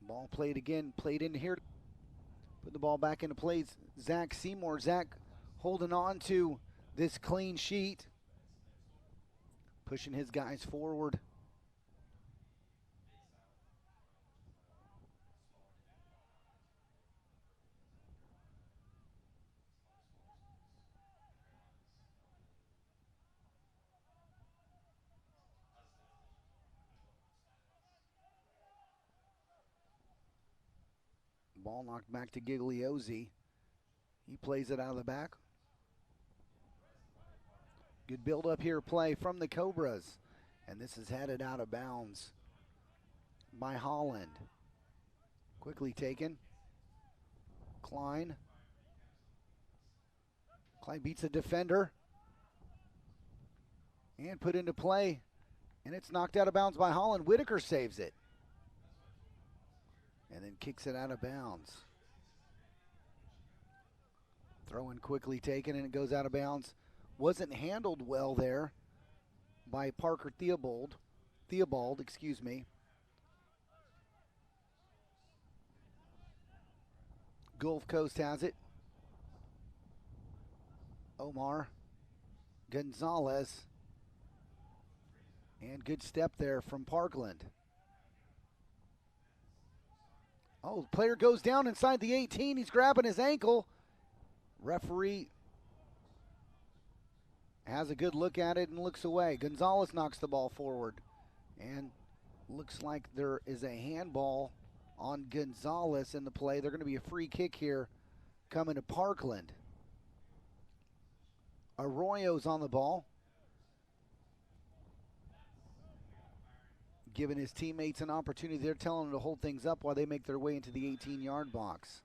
[SPEAKER 1] Ball played again, played in here. Put the ball back into play. Zach Seymour. Zach holding on to this clean sheet. Pushing his guys forward. Ball knocked back to Gigliozzi. He plays it out of the back. Good build-up here play from the Cobras. And this is headed out of bounds by Holland. Quickly taken. Klein. Klein beats the defender. And put into play. And it's knocked out of bounds by Holland. Whitaker saves it. And then kicks it out of bounds. Throw in quickly taken, and it goes out of bounds. Wasn't handled well there by Parker Theobald, excuse me. Gulf Coast has it. Omar Gonzalez. And good step there from Parkland. Oh, the player goes down inside the 18. He's grabbing his ankle. Referee has a good look at it and looks away. Gonzalez knocks the ball forward. And looks like there is a handball on Gonzalez in the play. They're going to be a free kick here coming to Parkland. Arroyo's on the ball, giving his teammates an opportunity. They're telling him to hold things up while they make their way into the 18-yard box.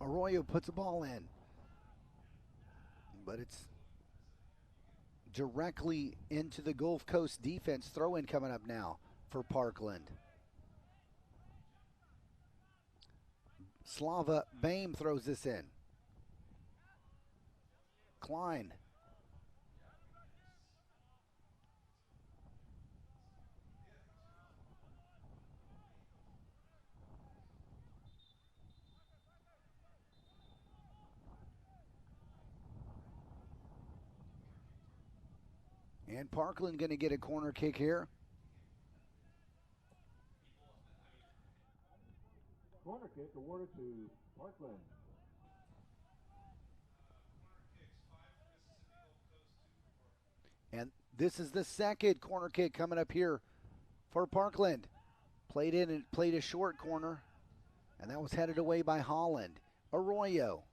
[SPEAKER 1] Arroyo puts the ball in, but it's directly into the Gulf Coast defense. Throw-in coming up now for Parkland. Slava Baim throws this in. Klein. And Parkland going to get a corner kick here.
[SPEAKER 2] Corner kick awarded to Parkland.
[SPEAKER 1] And this is the second corner kick coming up here for Parkland. Played in and played a short corner, and that was headed away by Holland. Arroyo.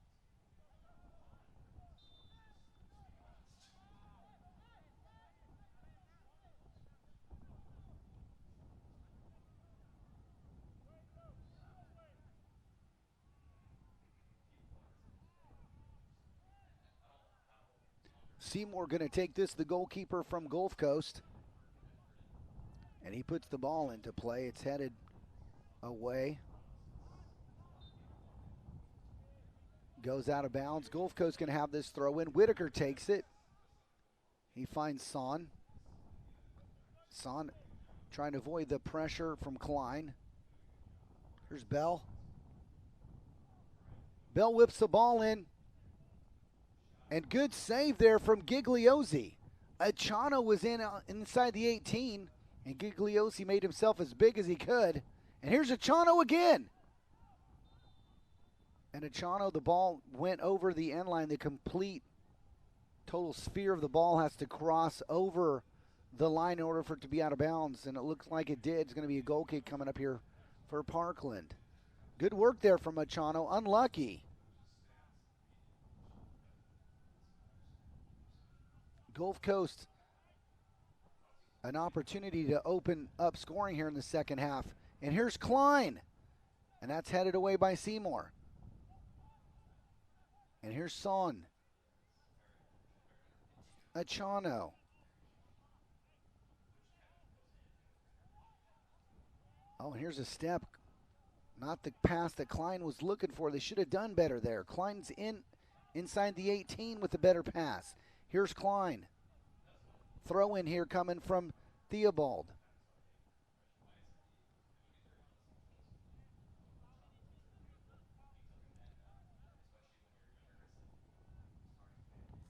[SPEAKER 1] Seymour going to take this, the goalkeeper from Gulf Coast. And he puts the ball into play. It's headed away. Goes out of bounds. Gulf Coast going to have this throw in. Whitaker takes it. He finds Son. Son trying to avoid the pressure from Klein. Here's Bell. Bell whips the ball in. And good save there from Gigliozzi. Achano was inside the 18, and Gigliozzi made himself as big as he could. And here's Achano again. And Achano, the ball went over the end line. The complete total sphere of the ball has to cross over the line in order for it to be out of bounds, and it looks like it did. It's going to be a goal kick coming up here for Parkland. Good work there from Achano. Unlucky. Gulf Coast, an opportunity to open up scoring here in the second half. And here's Klein. And that's headed away by Seymour. And here's Son. Achano. Oh, and here's a step. Not the pass that Klein was looking for. They should have done better there. Klein's inside the 18 with a better pass. Here's Klein. Throw in here coming from Theobald.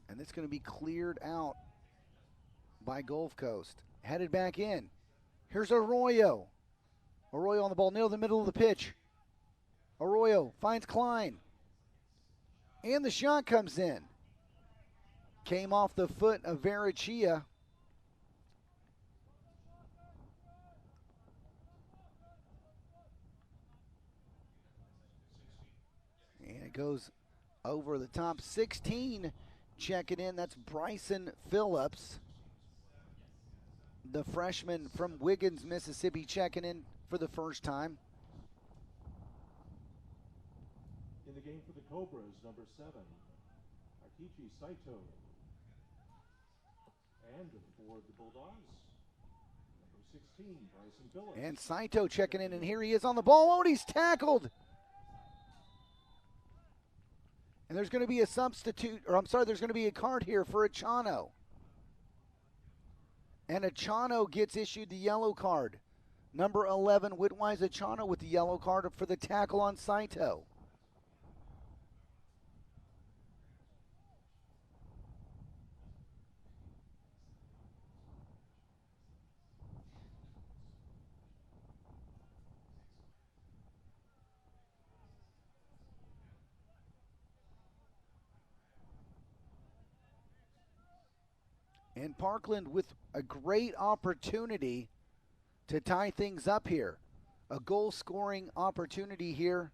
[SPEAKER 1] And it's going to be cleared out by Gulf Coast. Headed back in. Here's Arroyo. Arroyo on the ball, near the middle of the pitch. Arroyo finds Klein. And the shot comes in. Came off the foot of Varachia. goes over the top. 16 checking in. That's Bryson Phillips, the freshman from Wiggins, Mississippi, checking in for the first time.
[SPEAKER 2] In the game for the Cobras, number 7, Akichi Saito. And for the Bulldogs, number 16, Bryson Phillips.
[SPEAKER 1] And Saito checking in, and here he is on the ball. Oh, and he's tackled. And there's going to be a substitute, or I'm sorry, there's going to be a card here for Achano. And Achano gets issued the yellow card. Number 11, Whitwise Achano with the yellow card for the tackle on Saito. And Parkland with a great opportunity to tie things up here. A goal-scoring opportunity here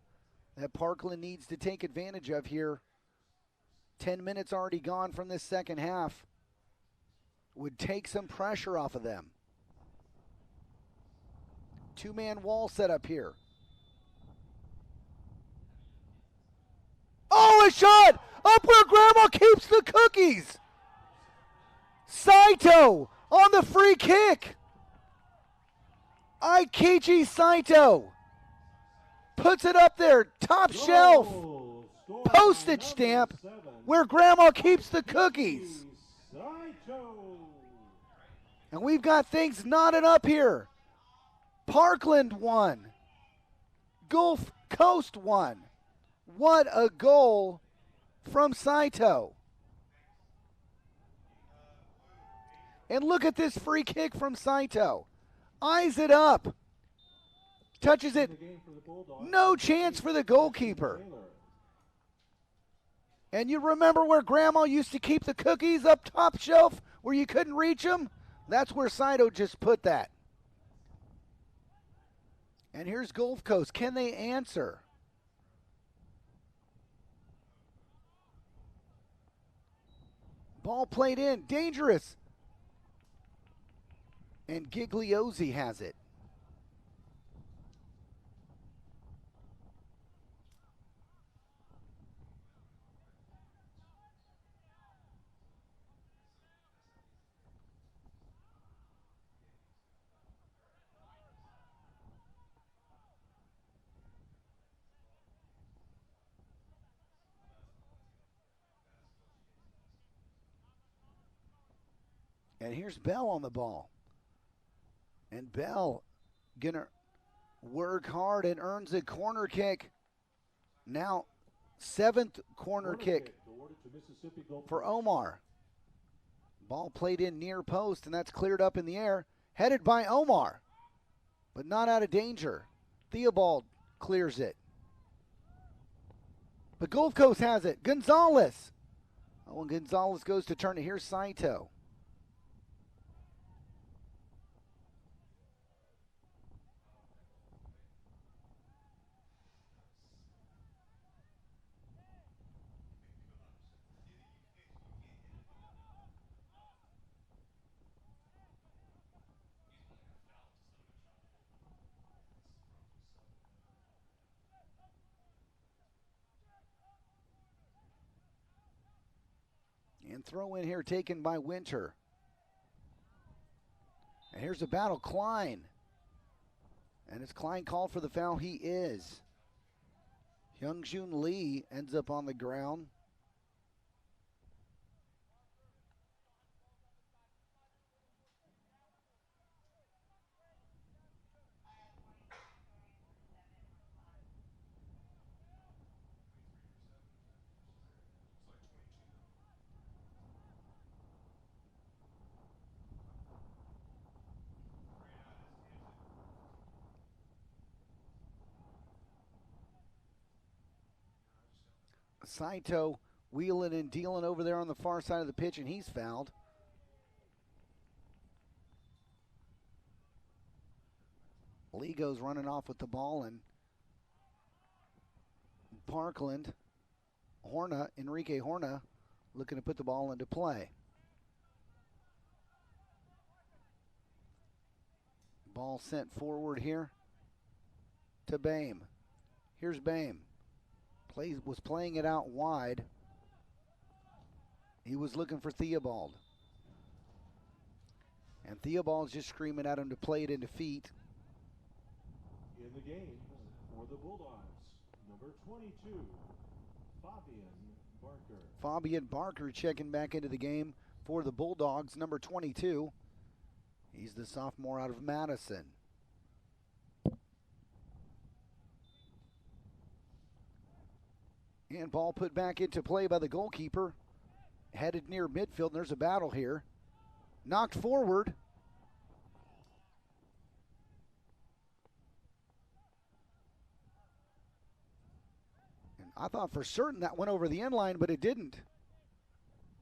[SPEAKER 1] that Parkland needs to take advantage of here. 10 minutes already gone from this second half. Would take some pressure off of them. Two-man wall set up here. Oh, a shot! Up where Grandma keeps the cookies! Saito on the free kick. Aikichi Saito puts it up there, top shelf, postage stamp, where Grandma keeps the cookies. And we've got things knotted up here. Parkland won. Gulf Coast won. What a goal from Saito. And look at this free kick from Saito. Eyes it up. Touches it. No chance for the goalkeeper. And you remember where Grandma used to keep the cookies up top shelf where you couldn't reach them? That's where Saito just put that. And here's Gulf Coast. Can they answer? Ball played in. Dangerous. And Gigliozzi has it. And here's Bell on the ball. And Bell gonna work hard and earns a corner kick. Now, 7th corner kick for Omar. Ball played in near post, and that's cleared up in the air. Headed by Omar, but not out of danger. Theobald clears it. But Gulf Coast has it. Gonzalez. Oh, and Gonzalez goes to turn it. Here's Saito. And throw in here taken by Winter. And here's a battle, Klein. And is Klein called for the foul? He is. Hyungjun Lee ends up on the ground. Saito wheeling and dealing over there on the far side of the pitch, and he's fouled. Lee goes running off with the ball, and Parkland Enrique Horna, looking to put the ball into play. Ball sent forward here to Boehm. Here's Boehm. Was playing it out wide. He was looking for Theobald. And Theobald's just screaming at him to play it into feet.
[SPEAKER 2] In the game for the Bulldogs, number 22, Fabian Barker.
[SPEAKER 1] Fabian Barker checking back into the game for the Bulldogs, number 22. He's the sophomore out of Madison. And ball put back into play by the goalkeeper. Headed near midfield, and there's a battle here. Knocked forward. And I thought for certain that went over the end line, but it didn't.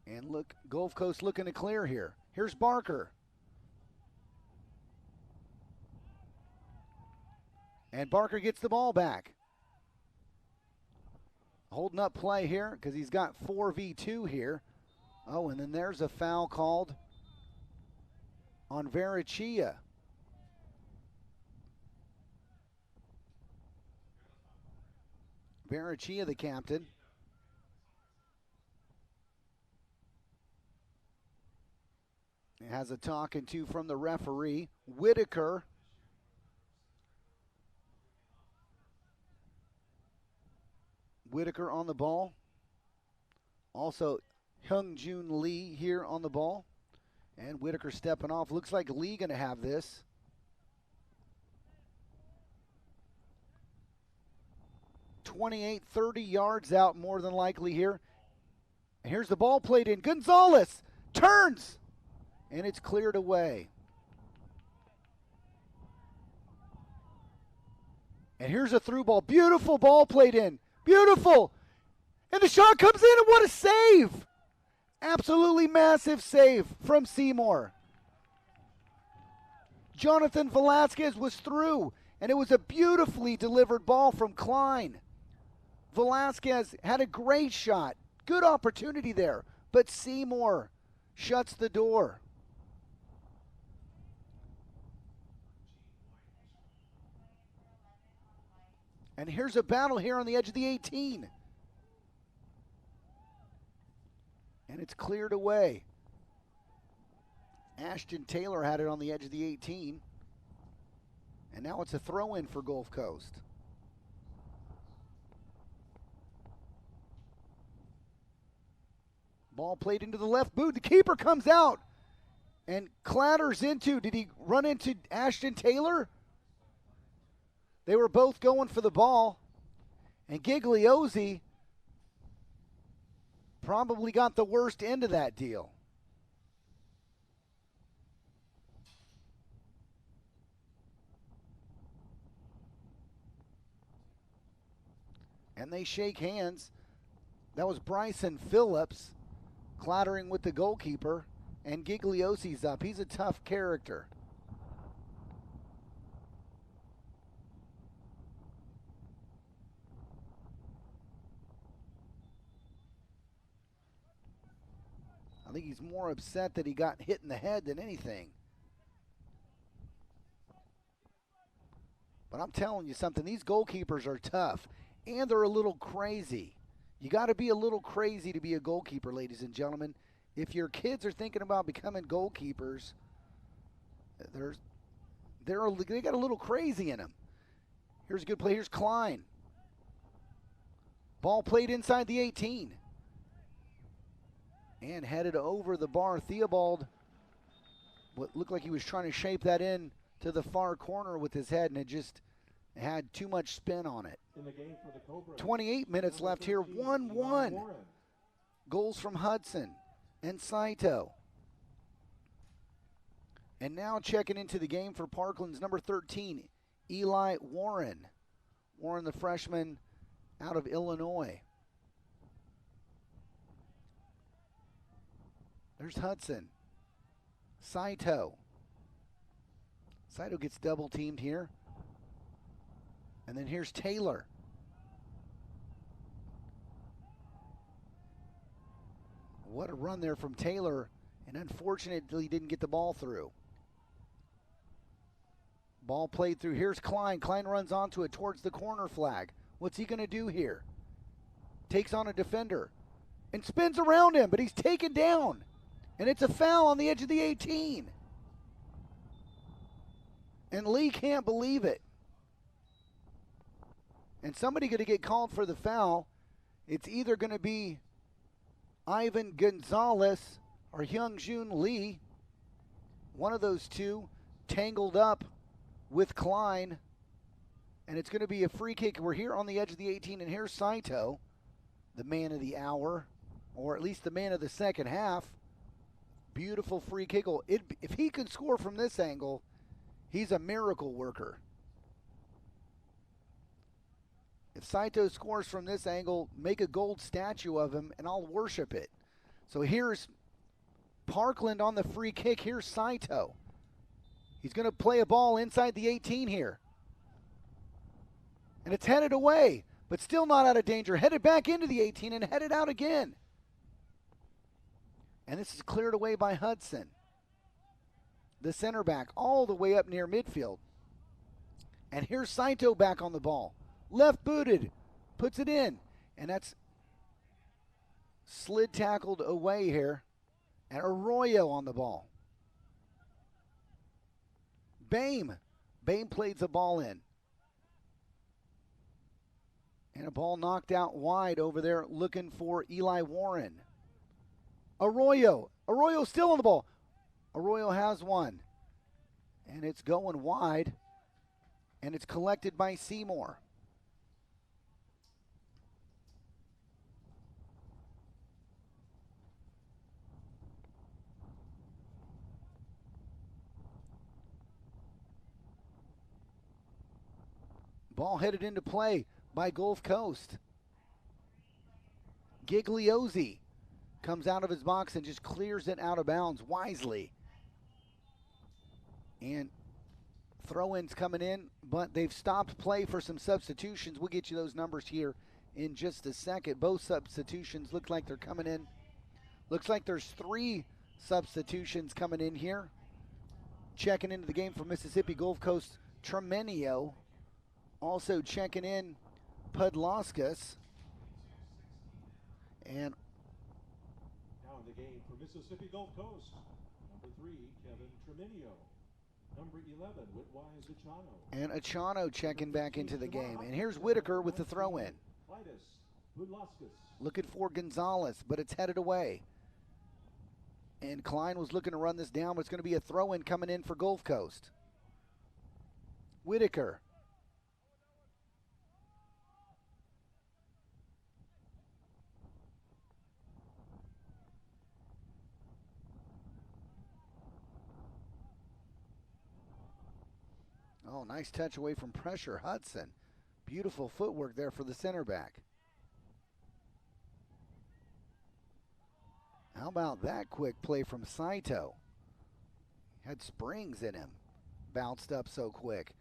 [SPEAKER 1] And look, Gulf Coast looking to clear here. Here's Barker. And Barker gets the ball back. Holding up play here because he's got 4v2 here. Oh, and then there's a foul called on Verachia. Verachia, the captain. Has a talking to from the referee. Whitaker. Whitaker on the ball. Also, Hyungjun Lee here on the ball. And Whitaker stepping off. Looks like Lee going to have this. (28-30) yards out more than likely here. Here's the ball played in. Gonzalez turns. And it's cleared away. And here's a through ball. Beautiful ball played in. Beautiful. And the shot comes in, and what a save. Absolutely massive save from Seymour. Jonathan Velasquez was through, and it was a beautifully delivered ball from Klein. Velasquez had a great shot. Good opportunity there, but Seymour shuts the door. And here's a battle here on the edge of the 18. And it's cleared away. Ashton Taylor had it on the edge of the 18. And now it's a throw-in for Gulf Coast. Ball played into the left boot. The keeper comes out and clatters into, did he run into Ashton Taylor? They were both going for the ball. And Gigliozzi probably got the worst end of that deal. And they shake hands. That was Bryson Phillips clattering with the goalkeeper, and Gigliozzi's up. He's a tough character. I think he's more upset that he got hit in the head than anything. But I'm telling you something, these goalkeepers are tough, and they're a little crazy. You got to be a little crazy to be a goalkeeper, ladies and gentlemen. If your kids are thinking about becoming goalkeepers, they got a little crazy in them. Here's a good play. Here's Klein. Ball played inside the 18. And headed over the bar. Theobald, what looked like he was trying to shape that in to the far corner with his head, and it just had too much spin on it.
[SPEAKER 2] In the game for the Cobras,
[SPEAKER 1] 28 minutes left here, 1-1. Goals from Hudson and Saito. And now checking into the game for Parkland's number 13, Eli Warren. Warren, the freshman out of Illinois. There's Hudson. Saito. Saito gets double teamed here. And then here's Taylor. What a run there from Taylor, and unfortunately didn't get the ball through. Ball played through. Here's Klein. Klein runs onto it towards the corner flag. What's he going to do here? Takes on a defender and spins around him, but he's taken down. And it's a foul on the edge of the 18. And Lee can't believe it. And somebody going to get called for the foul. It's either going to be Ivan Gonzalez or Hyungjun Lee. One of those two tangled up with Klein. And it's going to be a free kick. We're here on the edge of the 18, and here's Saito, the man of the hour, or at least the man of the second half. Beautiful free kick. If he can score from this angle, he's a miracle worker. If Saito scores from this angle, make a gold statue of him, and I'll worship it. So here's Parkland on the free kick. Here's Saito. He's going to play a ball inside the 18 here. And it's headed away, but still not out of danger. Headed back into the 18 and headed out again. And this is cleared away by Hudson, the center back, all the way up near midfield. And here's Saito back on the ball. Left-booted, puts it in. And that's slid tackled away here. And Arroyo on the ball. Bame plays the ball in. And a ball knocked out wide over there looking for Eli Warren. Arroyo still on the ball. Arroyo has one. And it's going wide. And it's collected by Seymour. Ball headed into play by Gulf Coast. Gigliozzi comes out of his box and just clears it out of bounds wisely. And throw-ins coming in, but they've stopped play for some substitutions. We'll get you those numbers here in just a second. Both substitutions look like they're coming in. Looks like there's 3 substitutions coming in here. Checking into the game for Mississippi Gulf Coast, Tremenio. Also checking in Pudlauskas. And
[SPEAKER 2] now in the game for Mississippi Gulf Coast, number 3, Kevin Tremenio. Number 11, Whitwise Achano.
[SPEAKER 1] And Achano checking back into the game. And here's Whitaker with the throw-in. Looking for Gonzalez, but it's headed away. And Klein was looking to run this down, but it's going to be a throw-in coming in for Gulf Coast. Whitaker. Oh, nice touch away from pressure, Hudson. Beautiful footwork there for the center back. How about that quick play from Saito? Had springs in him. Bounced up so quick.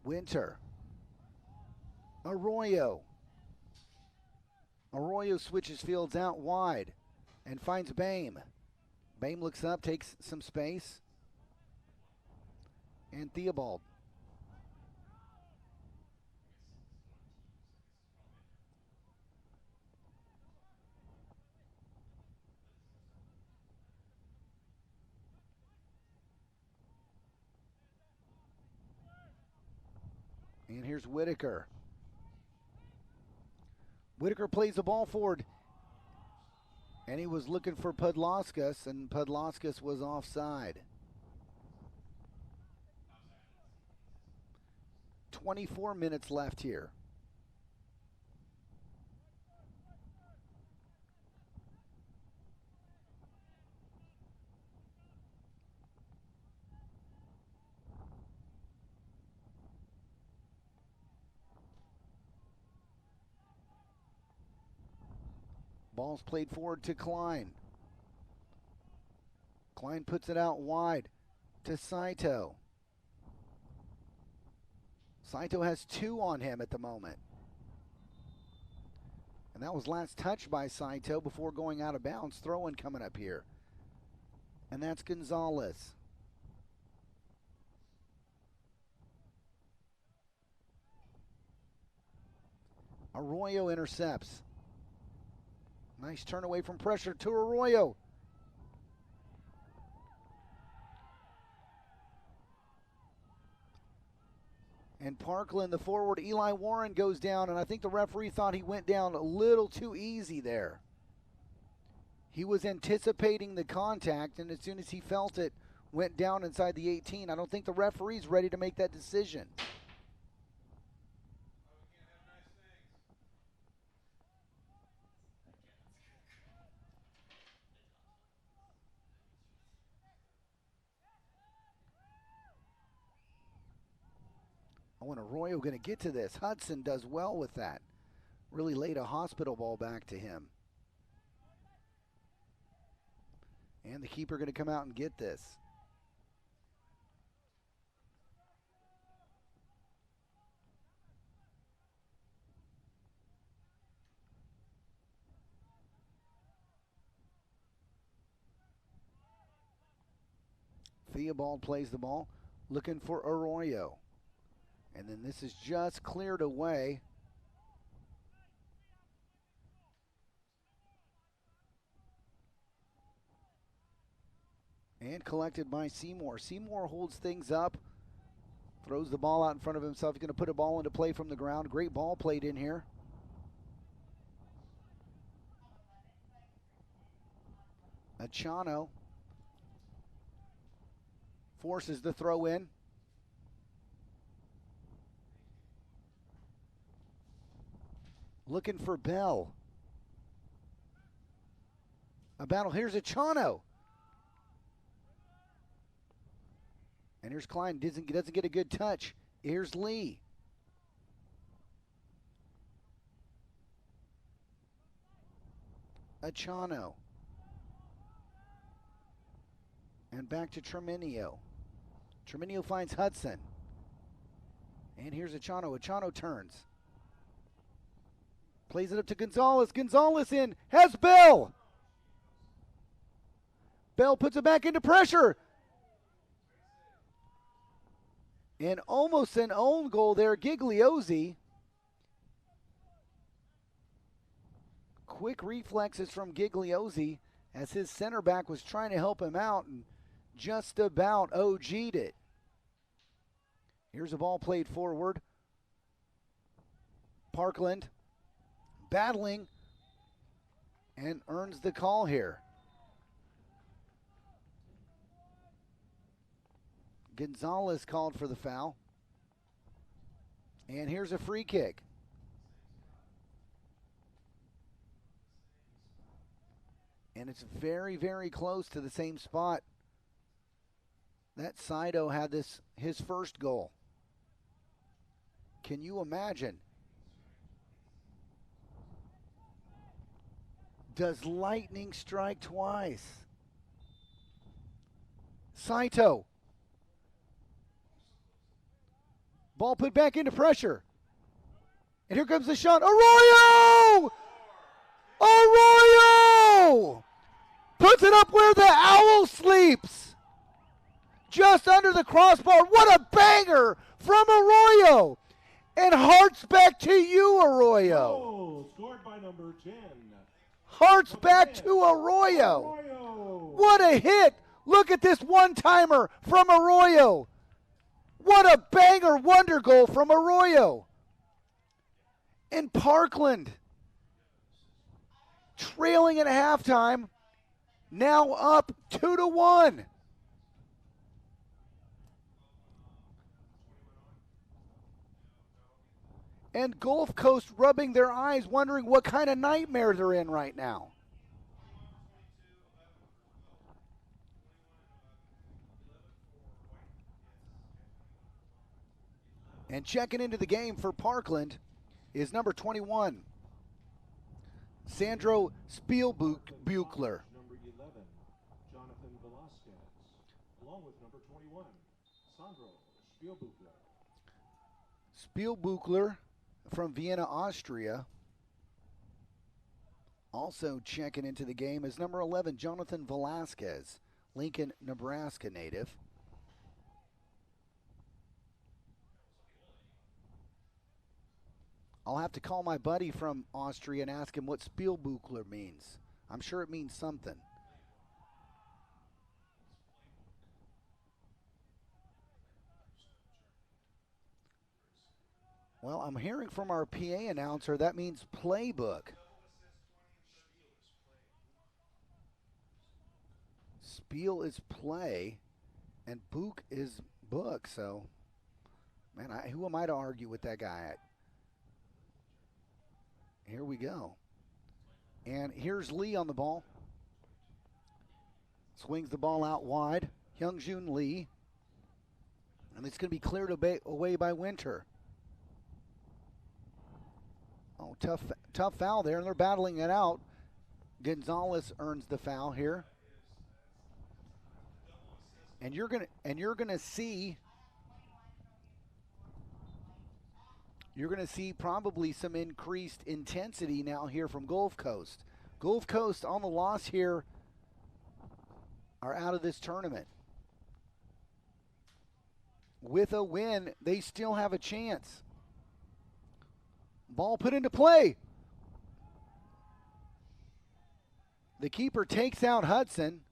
[SPEAKER 1] Winter. Arroyo. Arroyo switches fields out wide and finds Bame. Bame looks up, takes some space. And Theobald. And here's Whitaker. Whitaker plays the ball forward. And he was looking for Pudlauskas, and Pudlauskas was offside. 24 minutes left here. Ball's played forward to Klein. Klein puts it out wide to Saito. Saito has 2 on him at the moment. And that was last touched by Saito before going out of bounds. Throw-in coming up here. And that's Gonzalez. Arroyo intercepts. Nice turn away from pressure to Arroyo. And Parkland, the forward, Eli Warren, goes down, and I think the referee thought he went down a little too easy there. He was anticipating the contact, and as soon as he felt it, went down inside the 18. I don't think the referee's ready to make that decision. Oh, and Arroyo going to get to this. Hudson does well with that. Really laid a hospital ball back to him. And the keeper going to come out and get this. Theobald plays the ball, looking for Arroyo. And then this is just cleared away. And collected by Seymour. Seymour holds things up, throws the ball out in front of himself. He's going to put a ball into play from the ground. Great ball played in here. Achano forces the throw in. Looking for Bell. A battle. Here's Achano. And here's Klein. Doesn't get a good touch. Here's Lee. Achano. And back to Treminio. Treminio finds Hudson. And here's Achano. Achano turns. Plays it up to Gonzalez. Gonzalez in. Has Bell. Bell puts it back into pressure. And almost an own goal there. Gigliozzi. Quick reflexes from Gigliozzi as his center back was trying to help him out and just about OG'd it. Here's a ball played forward. Parkland battling and earns the call here. Gonzalez called for the foul. And here's a free kick. And it's very, very close to the same spot that Saito had his first goal. Can you imagine? Does lightning strike twice? Saito. Ball put back into pressure. And here comes the shot. Arroyo! Arroyo! Puts it up where the owl sleeps. Just under the crossbar. What a banger from Arroyo. And hearts back to you, Arroyo.
[SPEAKER 2] Oh, scored by number 10.
[SPEAKER 1] Hearts back to Arroyo. What a hit. Look at this one-timer from Arroyo. What a banger wonder goal from Arroyo. And Parkland trailing at halftime, now up 2-1. And Gulf Coast rubbing their eyes, wondering what kind of nightmare they're in right now. And checking into the game for Parkland is number 21, Sandro Spielbuchler.
[SPEAKER 2] Number 11, Jonathan Velasquez, along with number 21, Sandro Spielbuchler.
[SPEAKER 1] Spielbuchler from Vienna, Austria. Also checking into the game is number 11, Jonathan Velasquez, Lincoln, Nebraska native. I'll have to call my buddy from Austria and ask him what Spielbuchler means. I'm sure it means something. Well, I'm hearing from our PA announcer that means playbook. Spiel is play, and Buch is book. So, man, who am I to argue with that guy? Here we go. And here's Lee on the ball. Swings the ball out wide. Hyungjun Lee. And it's going to be cleared away by Winter. Oh, tough foul there, and they're battling it out. Gonzalez earns the foul here. And you're gonna see probably some increased intensity now here from Gulf Coast. Gulf Coast on the loss here are out of this tournament. With a win, they still have a chance. Ball put into play. The keeper takes out Hudson.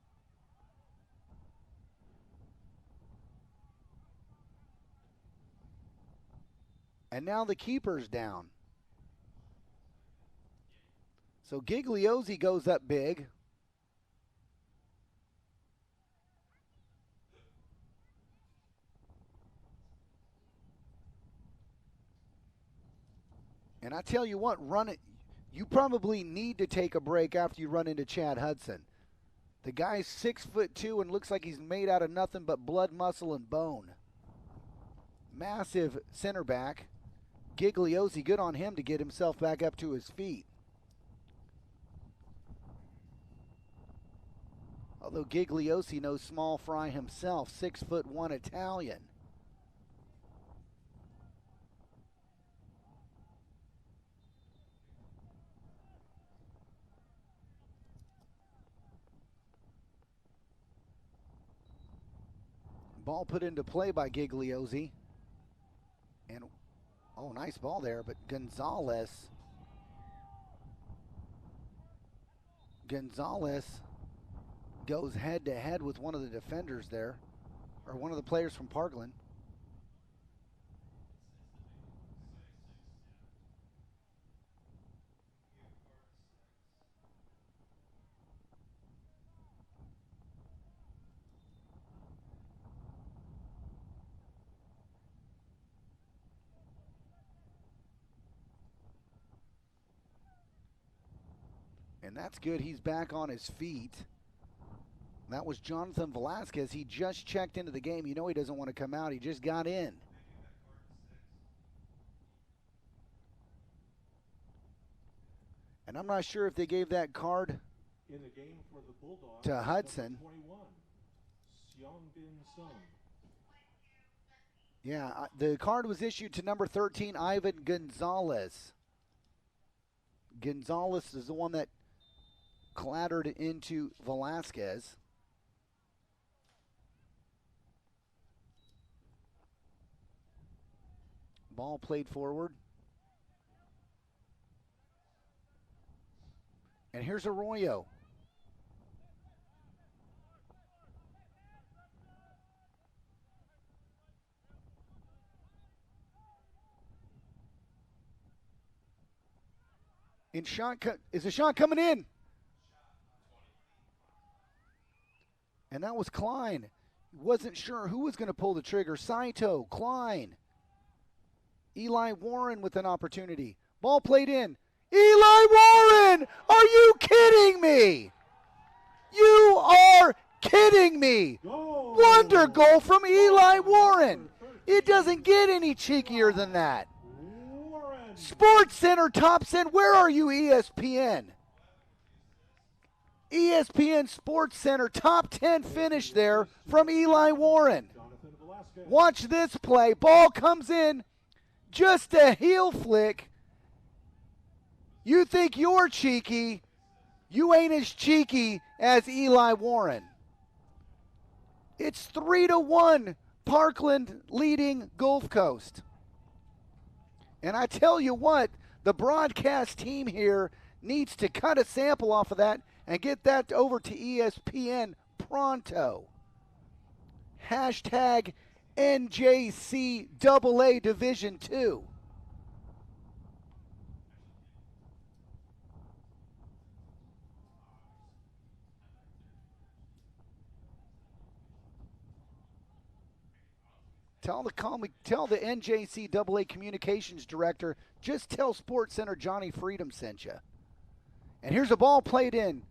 [SPEAKER 1] And now the keeper's down. So Gigliozzi goes up big. And I tell you what, you probably need to take a break after you run into Chad Hudson. The guy's 6'2" and looks like he's made out of nothing but blood, muscle, and bone. Massive center back. Gigliozzi, good on him to get himself back up to his feet. Although Gigliozzi knows small fry himself, 6'1" Italian. Ball put into play by Gigliozzi. And, oh, nice ball there, but Gonzalez goes head-to-head with one of the defenders there, or one of the players from Parkland. And that's good. He's back on his feet. That was Jonathan Velasquez. He just checked into the game. You know he doesn't want to come out. He just got in. And I'm not sure if they gave that card
[SPEAKER 2] in the game for the Bulldogs,
[SPEAKER 1] to Hudson.
[SPEAKER 2] 21, Seongbin Sung.
[SPEAKER 1] Yeah, the card was issued to number 13, Ivan Gonzalez. Gonzalez is the one that clattered into Velasquez. Ball played forward. And here's Arroyo. Is a shot coming in? And that was Klein. Wasn't sure who was going to pull the trigger. Saito, Klein. Eli Warren with an opportunity. Ball played in. Eli Warren! Are you kidding me? You are kidding me.
[SPEAKER 2] Goal.
[SPEAKER 1] Wonder goal from Eli Warren. It doesn't get any cheekier than that.
[SPEAKER 2] Warren.
[SPEAKER 1] Sports Center tops in. Where are you, ESPN? ESPN Sports Center top 10 finish there from Eli Warren.
[SPEAKER 2] Jonathan Velasquez.
[SPEAKER 1] Watch this play. Ball comes in. Just a heel flick. You think you're cheeky. You ain't as cheeky as Eli Warren. It's 3-1, Parkland leading Gulf Coast. And I tell you what, the broadcast team here needs to cut a sample off of that and get that over to ESPN pronto. Hashtag NJCAA Division II. Tell the NJCAA communications director, just tell Sports Center Johnny Freedom sent you. And here's a ball played in.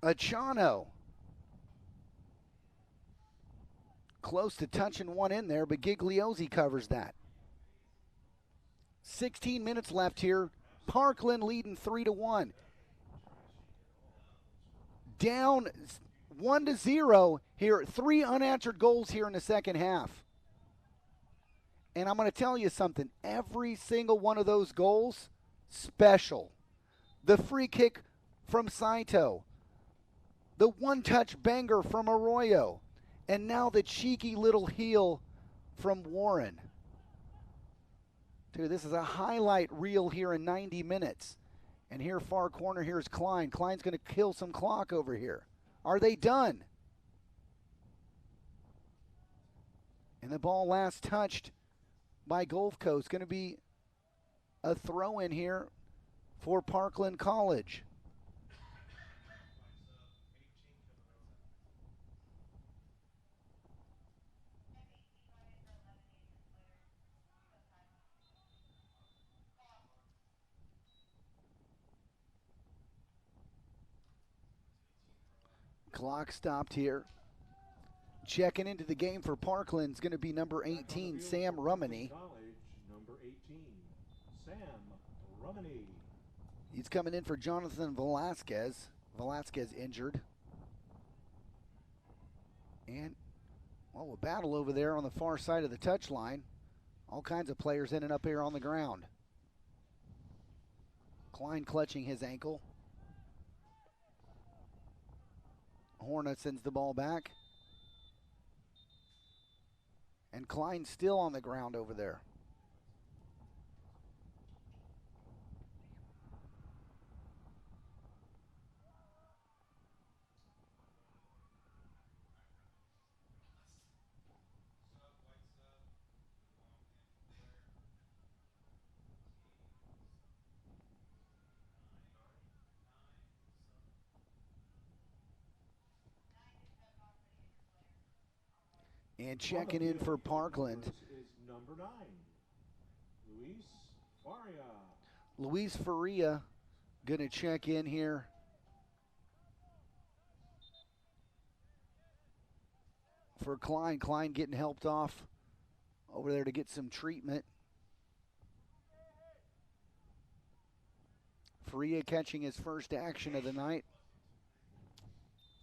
[SPEAKER 1] Achano. Close to touching one in there, but Gigliozzi covers that. 16 minutes left here. Parkland leading 3-1. Down 1-0 here. 3 unanswered goals here in the second half. And I'm going to tell you something. Every single one of those goals, special. The free kick from Saito. The one-touch banger from Arroyo. And now the cheeky little heel from Warren. Dude, this is a highlight reel here in 90 minutes. And here, far corner, here's Klein. Klein's going to kill some clock over here. Are they done? And the ball last touched by Gulf Coast. Going to be a throw-in here for Parkland College. Clock stopped here. Checking into the game for Parkland is going to be number 18, Sam Rumney.
[SPEAKER 2] Number 18, Sam Rumney.
[SPEAKER 1] He's coming in for Jonathan Velasquez. Velasquez injured. And, well, a battle over there on the far side of the touchline. All kinds of players ending up here on the ground. Klein clutching his ankle. Horna sends the ball back. And Klein still on the ground over there. And checking in for Parkland
[SPEAKER 2] is number 9, Luis Faria.
[SPEAKER 1] Luis Faria going to check in here. For Klein. Klein getting helped off over there to get some treatment. Faria catching his first action of the night.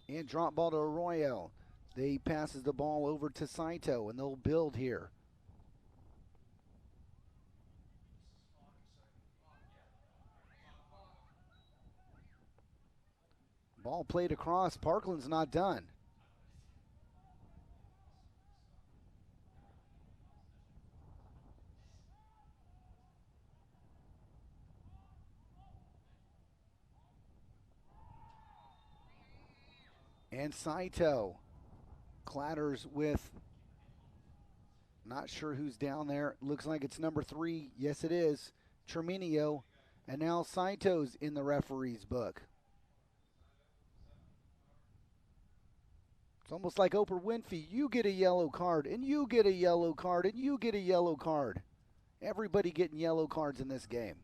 [SPEAKER 1] And drop ball to Arroyo. He passes the ball over to Saito, and they'll build here. Ball played across. Parkland's not done. And Saito clatters with, not sure who's down there. Looks like it's number 3. Yes, it is. Terminio. And now Saito's in the referee's book. It's almost like Oprah Winfrey. You get a yellow card, and you get a yellow card, and you get a yellow card. Everybody getting yellow cards in this game.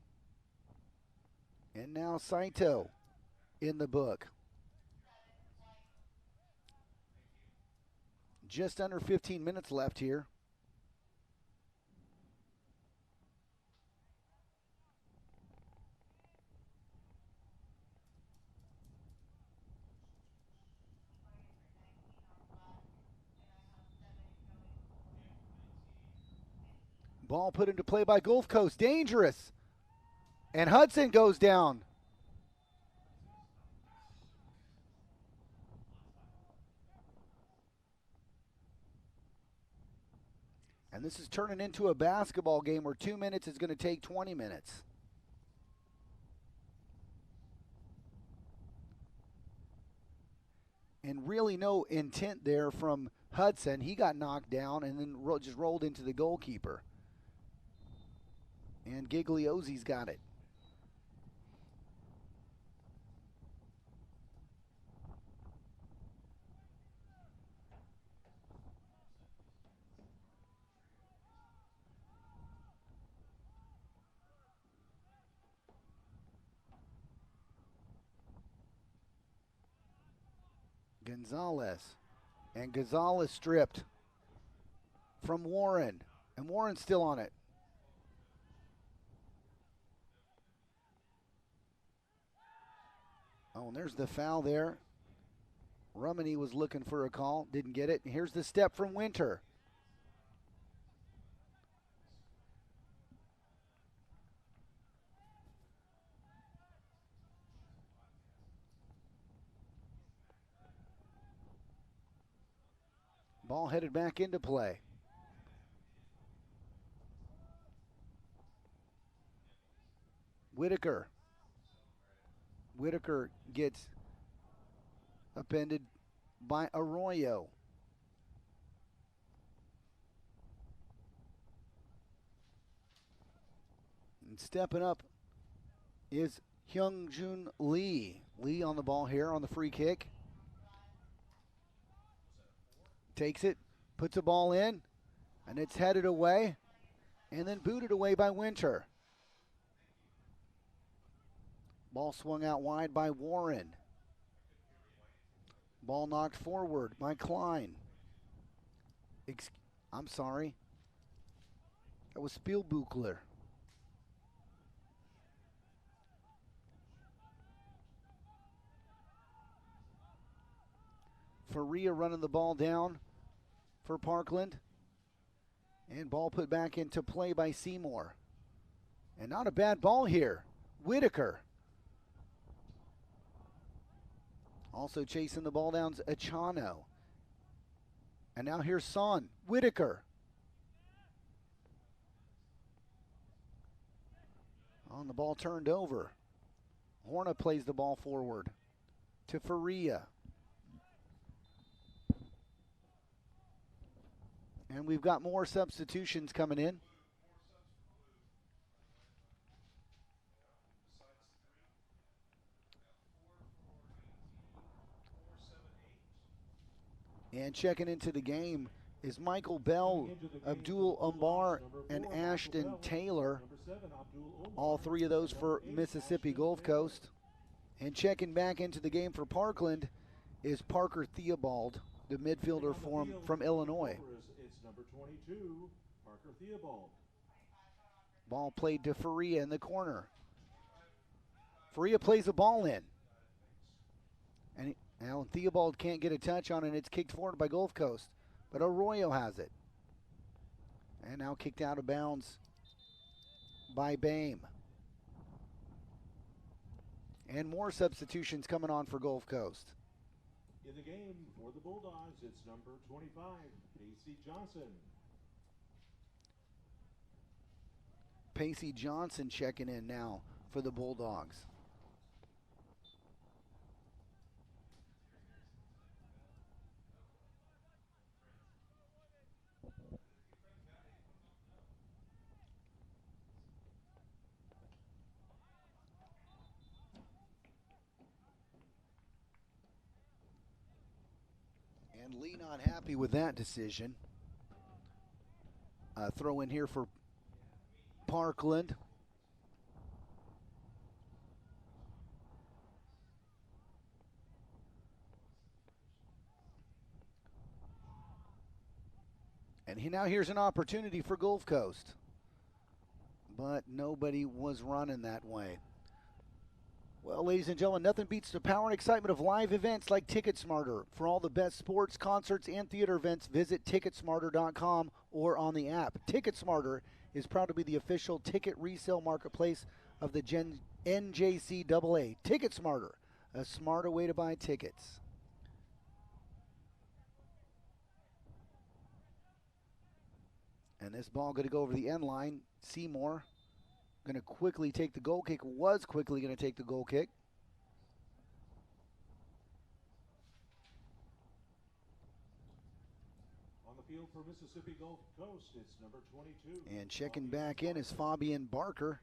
[SPEAKER 1] And now Saito in the book. Just under 15 minutes left here. Ball put into play by Gulf Coast. Dangerous. And Hudson goes down. And this is turning into a basketball game where 2 minutes is going to take 20 minutes. And really no intent there from Hudson. He got knocked down and then just rolled into the goalkeeper. And Gigliozzi's got it. Gonzalez. And Gonzalez stripped from Warren. And Warren's still on it. Oh, and there's the foul there. Rummenigge was looking for a call. Didn't get it. And here's the step from Winter. Ball headed back into play. Whitaker. Whitaker gets upended by Arroyo. And stepping up is Hyungjun Lee. Lee on the ball here on the free kick. Takes it, puts a ball in, and it's headed away, and then booted away by Winter. Ball swung out wide by Warren. Ball knocked forward by Klein. I'm sorry. That was Spielbuchler. Faria running the ball down for Parkland. And ball put back into play by Seymour. And not a bad ball here. Whitaker. Also chasing the ball down's Achano. And now here's Son. Whitaker. On the ball turned over. Horna plays the ball forward to Faria. And we've got more substitutions coming in. And checking into the game is Michael Bell, Abdul Umbar, and Ashton Taylor. All three of those for Mississippi Gulf Coast. And checking back into the game for Parkland is Parker Theobald, the midfielder from Illinois.
[SPEAKER 2] It's number 22, Parker Theobald.
[SPEAKER 1] Ball played to Faria in the corner. Faria plays the ball in. And now Theobald can't get a touch on it. It's kicked forward by Gulf Coast. But Arroyo has it. And now kicked out of bounds by Bame. And more substitutions coming on for Gulf Coast.
[SPEAKER 2] In the game for the Bulldogs, it's number 25, Pacey Johnson.
[SPEAKER 1] Pacey Johnson checking in now for the Bulldogs. And Lee not happy with that decision. Throw in here for Parkland. And now here's an opportunity for Gulf Coast. But nobody was running that way. Well, ladies and gentlemen, nothing beats the power and excitement of live events like TicketSmarter. For all the best sports, concerts, and theater events, visit TicketSmarter.com or on the app. TicketSmarter is proud to be the official ticket resale marketplace of the NJCAA. Ticket Smarter, a smarter way to buy tickets. And this ball going to go over the end line. Seymour going to quickly take the goal kick. Was quickly going to take the goal kick.
[SPEAKER 2] On the field for Mississippi Gulf Coast, it's number 22.
[SPEAKER 1] And checking back in is Fabian Barker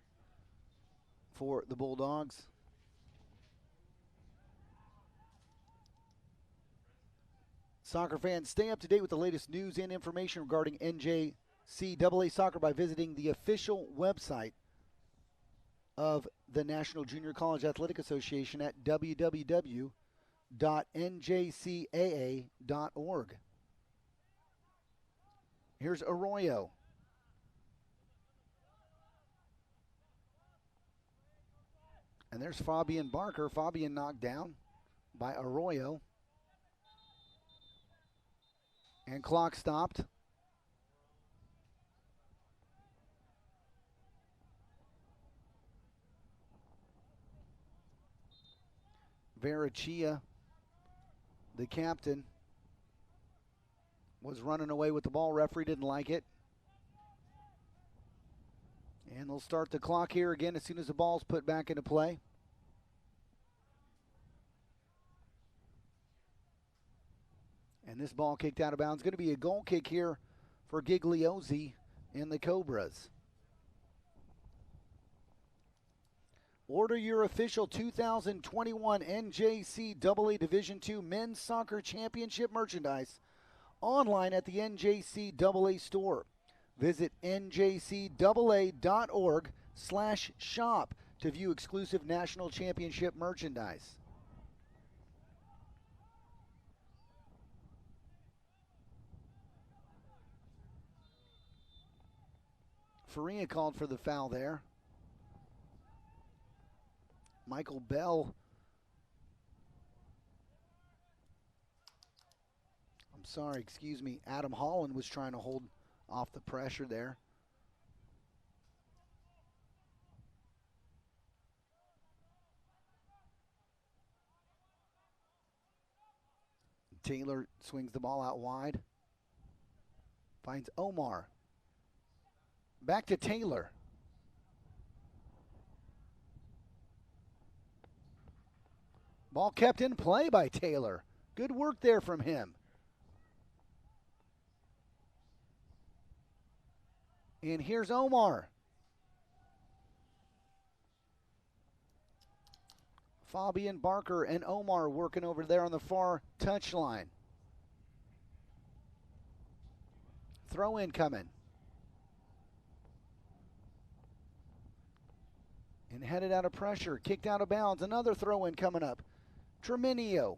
[SPEAKER 1] for the Bulldogs. Soccer fans, stay up to date with the latest news and information regarding NJCAA soccer by visiting the official website of the National Junior College Athletic Association at www.njcaa.org. Here's Arroyo. And there's Fabian Barker. Fabian knocked down by Arroyo. And clock stopped. Verachia, the captain, was running away with the ball. Referee didn't like it. And they'll start the clock here again as soon as the ball's put back into play. And this ball kicked out of bounds. Going to be a goal kick here for Gigliozzi and the Cobras. Order your official 2021 NJCAA Division II Men's Soccer Championship merchandise online at the NJCAA store. Visit njcaa.org/shop to view exclusive national championship merchandise. Faria called for the foul there. Michael Bell. I'm sorry, excuse me. Adam Holland was trying to hold off the pressure there. Taylor swings the ball out wide. Finds Omar. Back to Taylor. Ball kept in play by Taylor. Good work there from him. And here's Omar. Fabian Barker and Omar working over there on the far touchline. Throw in coming. And headed out of pressure, kicked out of bounds. Another throw in coming up. Treminio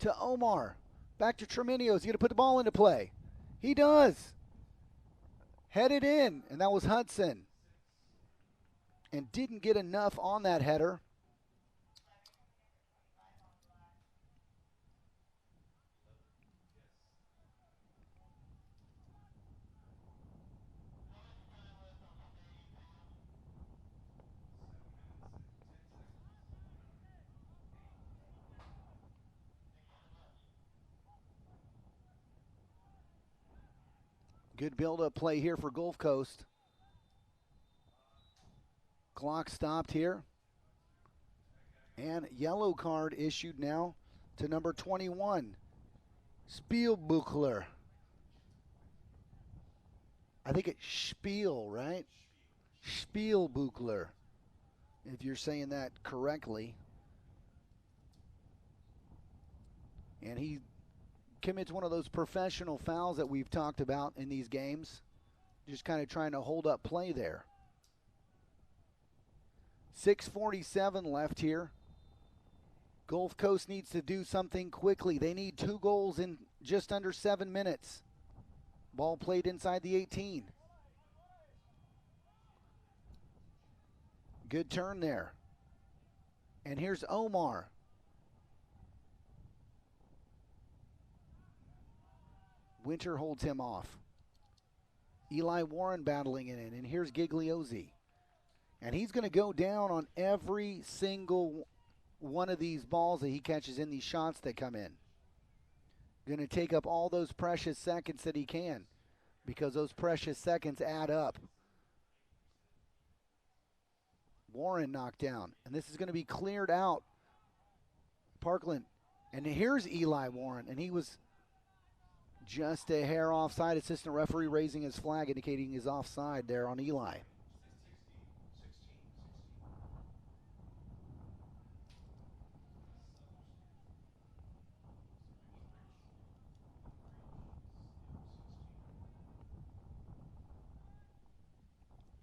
[SPEAKER 1] to Omar. Back to Treminio. Is he going to put the ball into play? He does. Headed in, and that was Hudson. And didn't get enough on that header. Good build-up play here for Gulf Coast. Clock stopped here. And yellow card issued now to number 21, Spielbuchler. I think it's Spiel, right? Spielbuchler, if you're saying that correctly. And he commits one of those professional fouls that we've talked about in these games. Just kind of trying to hold up play there. 6:47 left here. Gulf Coast needs to do something quickly. They need 2 goals in just under 7 minutes. Ball played inside the 18. Good turn there. And here's Omar. Winter holds him off. Eli Warren battling it in, and here's Gigliozzi. And he's going to go down on every single one of these balls that he catches in these shots that come in. Going to take up all those precious seconds that he can, because those precious seconds add up. Warren knocked down, and this is going to be cleared out. Parkland, and here's Eli Warren, and he was just a hair offside. Assistant referee raising his flag, indicating he's offside there on Eli.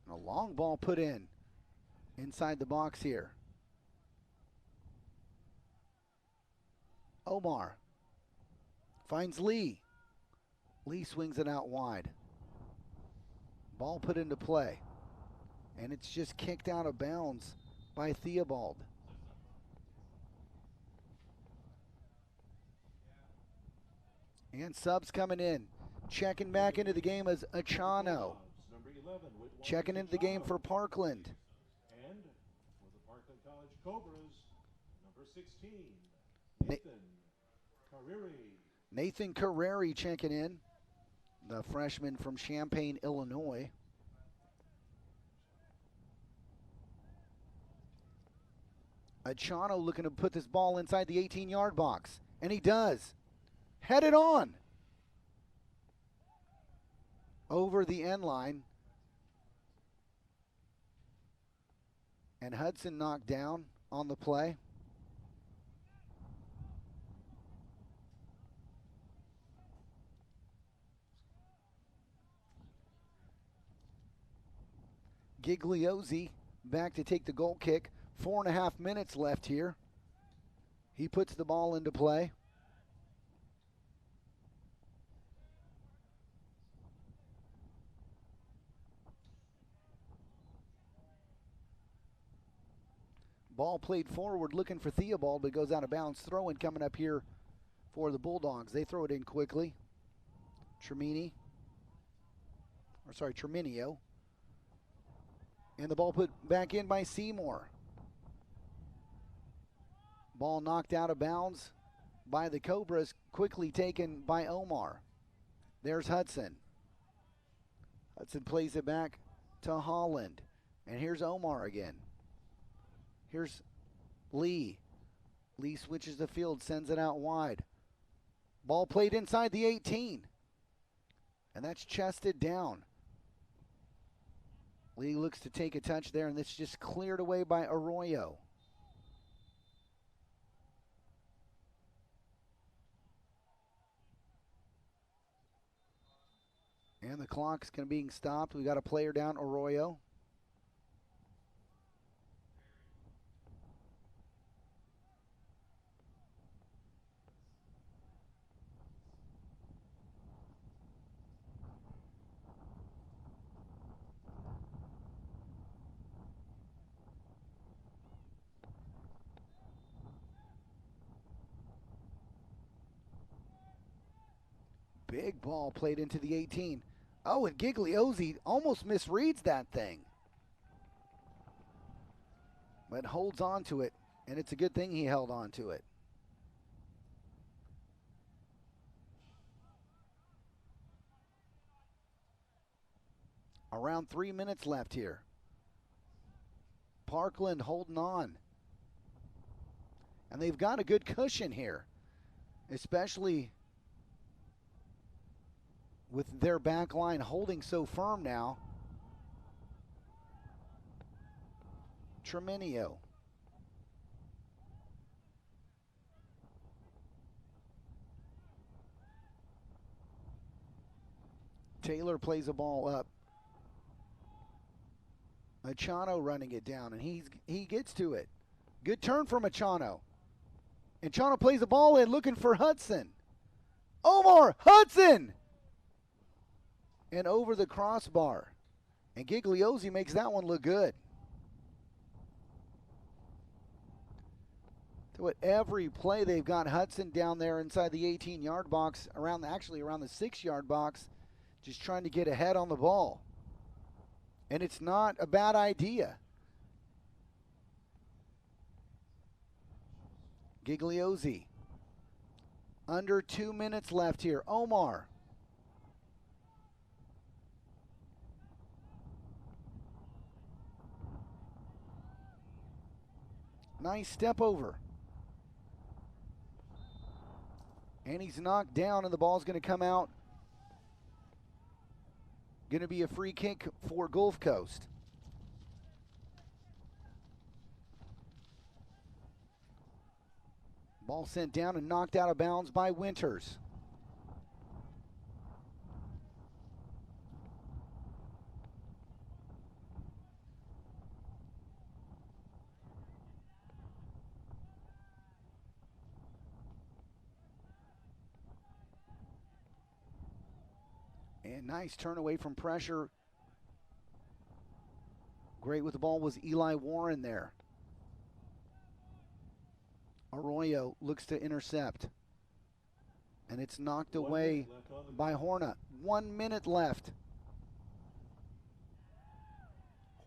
[SPEAKER 1] A long ball put in inside the box here. Omar finds Lee. Lee swings it out wide. Ball put into play. And it's just kicked out of bounds by Theobald. And subs coming in. Checking back into the game is Achano. Checking into the game for Parkland.
[SPEAKER 2] And for the Parkland College Cobras, number 16,
[SPEAKER 1] Nathan Carreri checking in, the freshman from Champaign, Illinois. Achano looking to put this ball inside the 18-yard box, and he does. Headed on. Over the end line. And Hudson knocked down on the play. Gigliozzi back to take the goal kick. 4.5 minutes left here. He puts the ball into play. Ball played forward, looking for Theobald, but goes out of bounds. Throw-in coming up here for the Bulldogs. They throw it in quickly. Treminio. And the ball put back in by Seymour. Ball knocked out of bounds by the Cobras, quickly taken by Omar. There's Hudson. Hudson plays it back to Holland. And here's Omar again. Here's Lee. Lee switches the field, sends it out wide. Ball played inside the 18. And that's chested down. Lee looks to take a touch there, and it's just cleared away by Arroyo. And the clock's going to be stopped. We got a player down, Arroyo. Big ball played into the 18. Oh, and Gigliozzi almost misreads that thing. But holds on to it, and it's a good thing he held on to it. Around 3 minutes left here. Parkland holding on. And they've got a good cushion here, especially with their back line holding so firm now. Treminio. Taylor plays a ball up. Achano running it down, and he gets to it. Good turn from Achano. And Achano plays the ball in, looking for Hudson. Omar Hudson! And over the crossbar. And Gigliozzi makes that one look good. So at every play, they've got Hudson down there inside the 18-yard box, around the 6-yard box, just trying to get ahead on the ball. And it's not a bad idea. Gigliozzi. Under 2 minutes left here. Omar. Nice step over. And he's knocked down, and the ball's going to come out. Going to be a free kick for Gulf Coast. Ball sent down and knocked out of bounds by Winters. And nice turn away from pressure. Great with the ball was Eli Warren there. Arroyo looks to intercept. And it's knocked away by Horna. 1 minute left.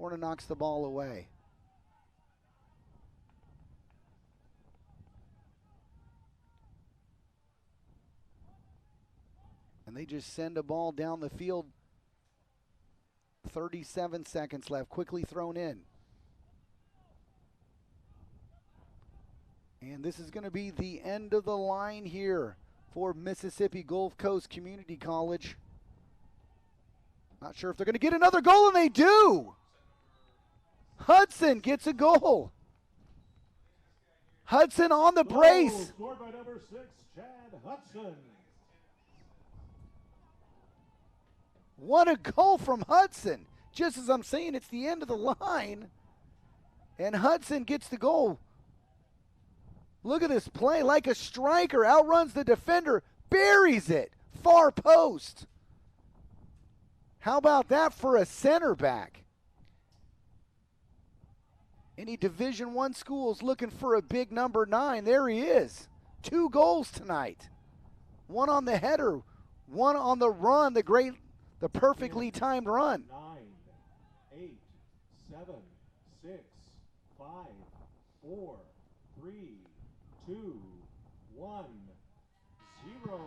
[SPEAKER 1] Horna knocks the ball away. And they just send a ball down the field. 37 seconds left, quickly thrown in. And this is going to be the end of the line here for Mississippi Gulf Coast Community College. Not sure if they're going to get another goal, and they do. Hudson gets a goal. Hudson on the brace.
[SPEAKER 2] Scored by number 6, Chad Hudson.
[SPEAKER 1] What a goal from Hudson. Just as I'm saying, it's the end of the line. And Hudson gets the goal. Look at this play, like a striker, outruns the defender, buries it, far post. How about that for a center back? Any Division I schools looking for a big number 9? There he is. 2 goals tonight. One on the header, one on the run, the perfectly timed run.
[SPEAKER 2] 9, 8, 7, 6, 5, 4, 3, 2, 1, 0.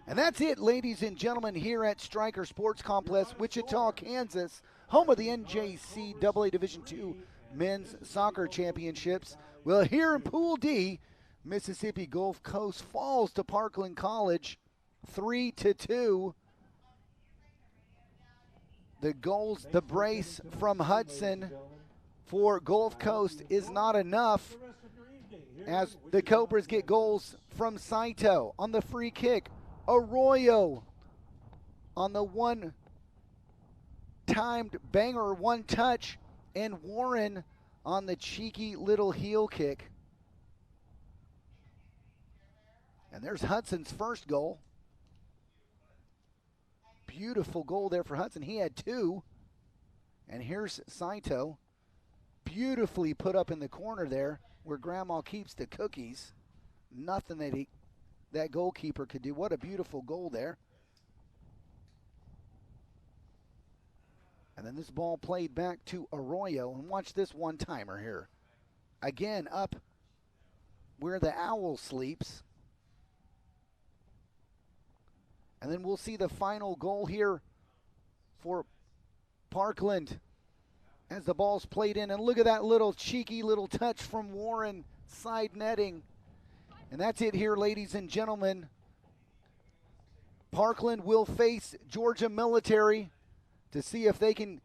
[SPEAKER 1] And that's it, ladies and gentlemen, here at Stryker Sports Complex, Wichita, Kansas, home of the NJCAA Division II Men's Soccer Championships. Well, here in Pool D, Mississippi Gulf Coast falls to Parkland College 3-2. The goals, the brace from Hudson for Gulf Coast is not enough, as the Cobras get goals from Saito on the free kick, Arroyo on the one-timed banger, one touch, and Warren on the cheeky little heel kick. And there's Hudson's first goal. Beautiful goal there for Hudson. He had 2. And here's Saito, beautifully put up in the corner there where Grandma keeps the cookies. Nothing that goalkeeper could do. What a beautiful goal there. And then this ball played back to Arroyo. And watch this one-timer here. Again, up where the owl sleeps. And then we'll see the final goal here for Parkland as the ball's played in. And look at that little cheeky little touch from Warren, side netting. And that's it here, ladies and gentlemen. Parkland will face Georgia Military to see if they can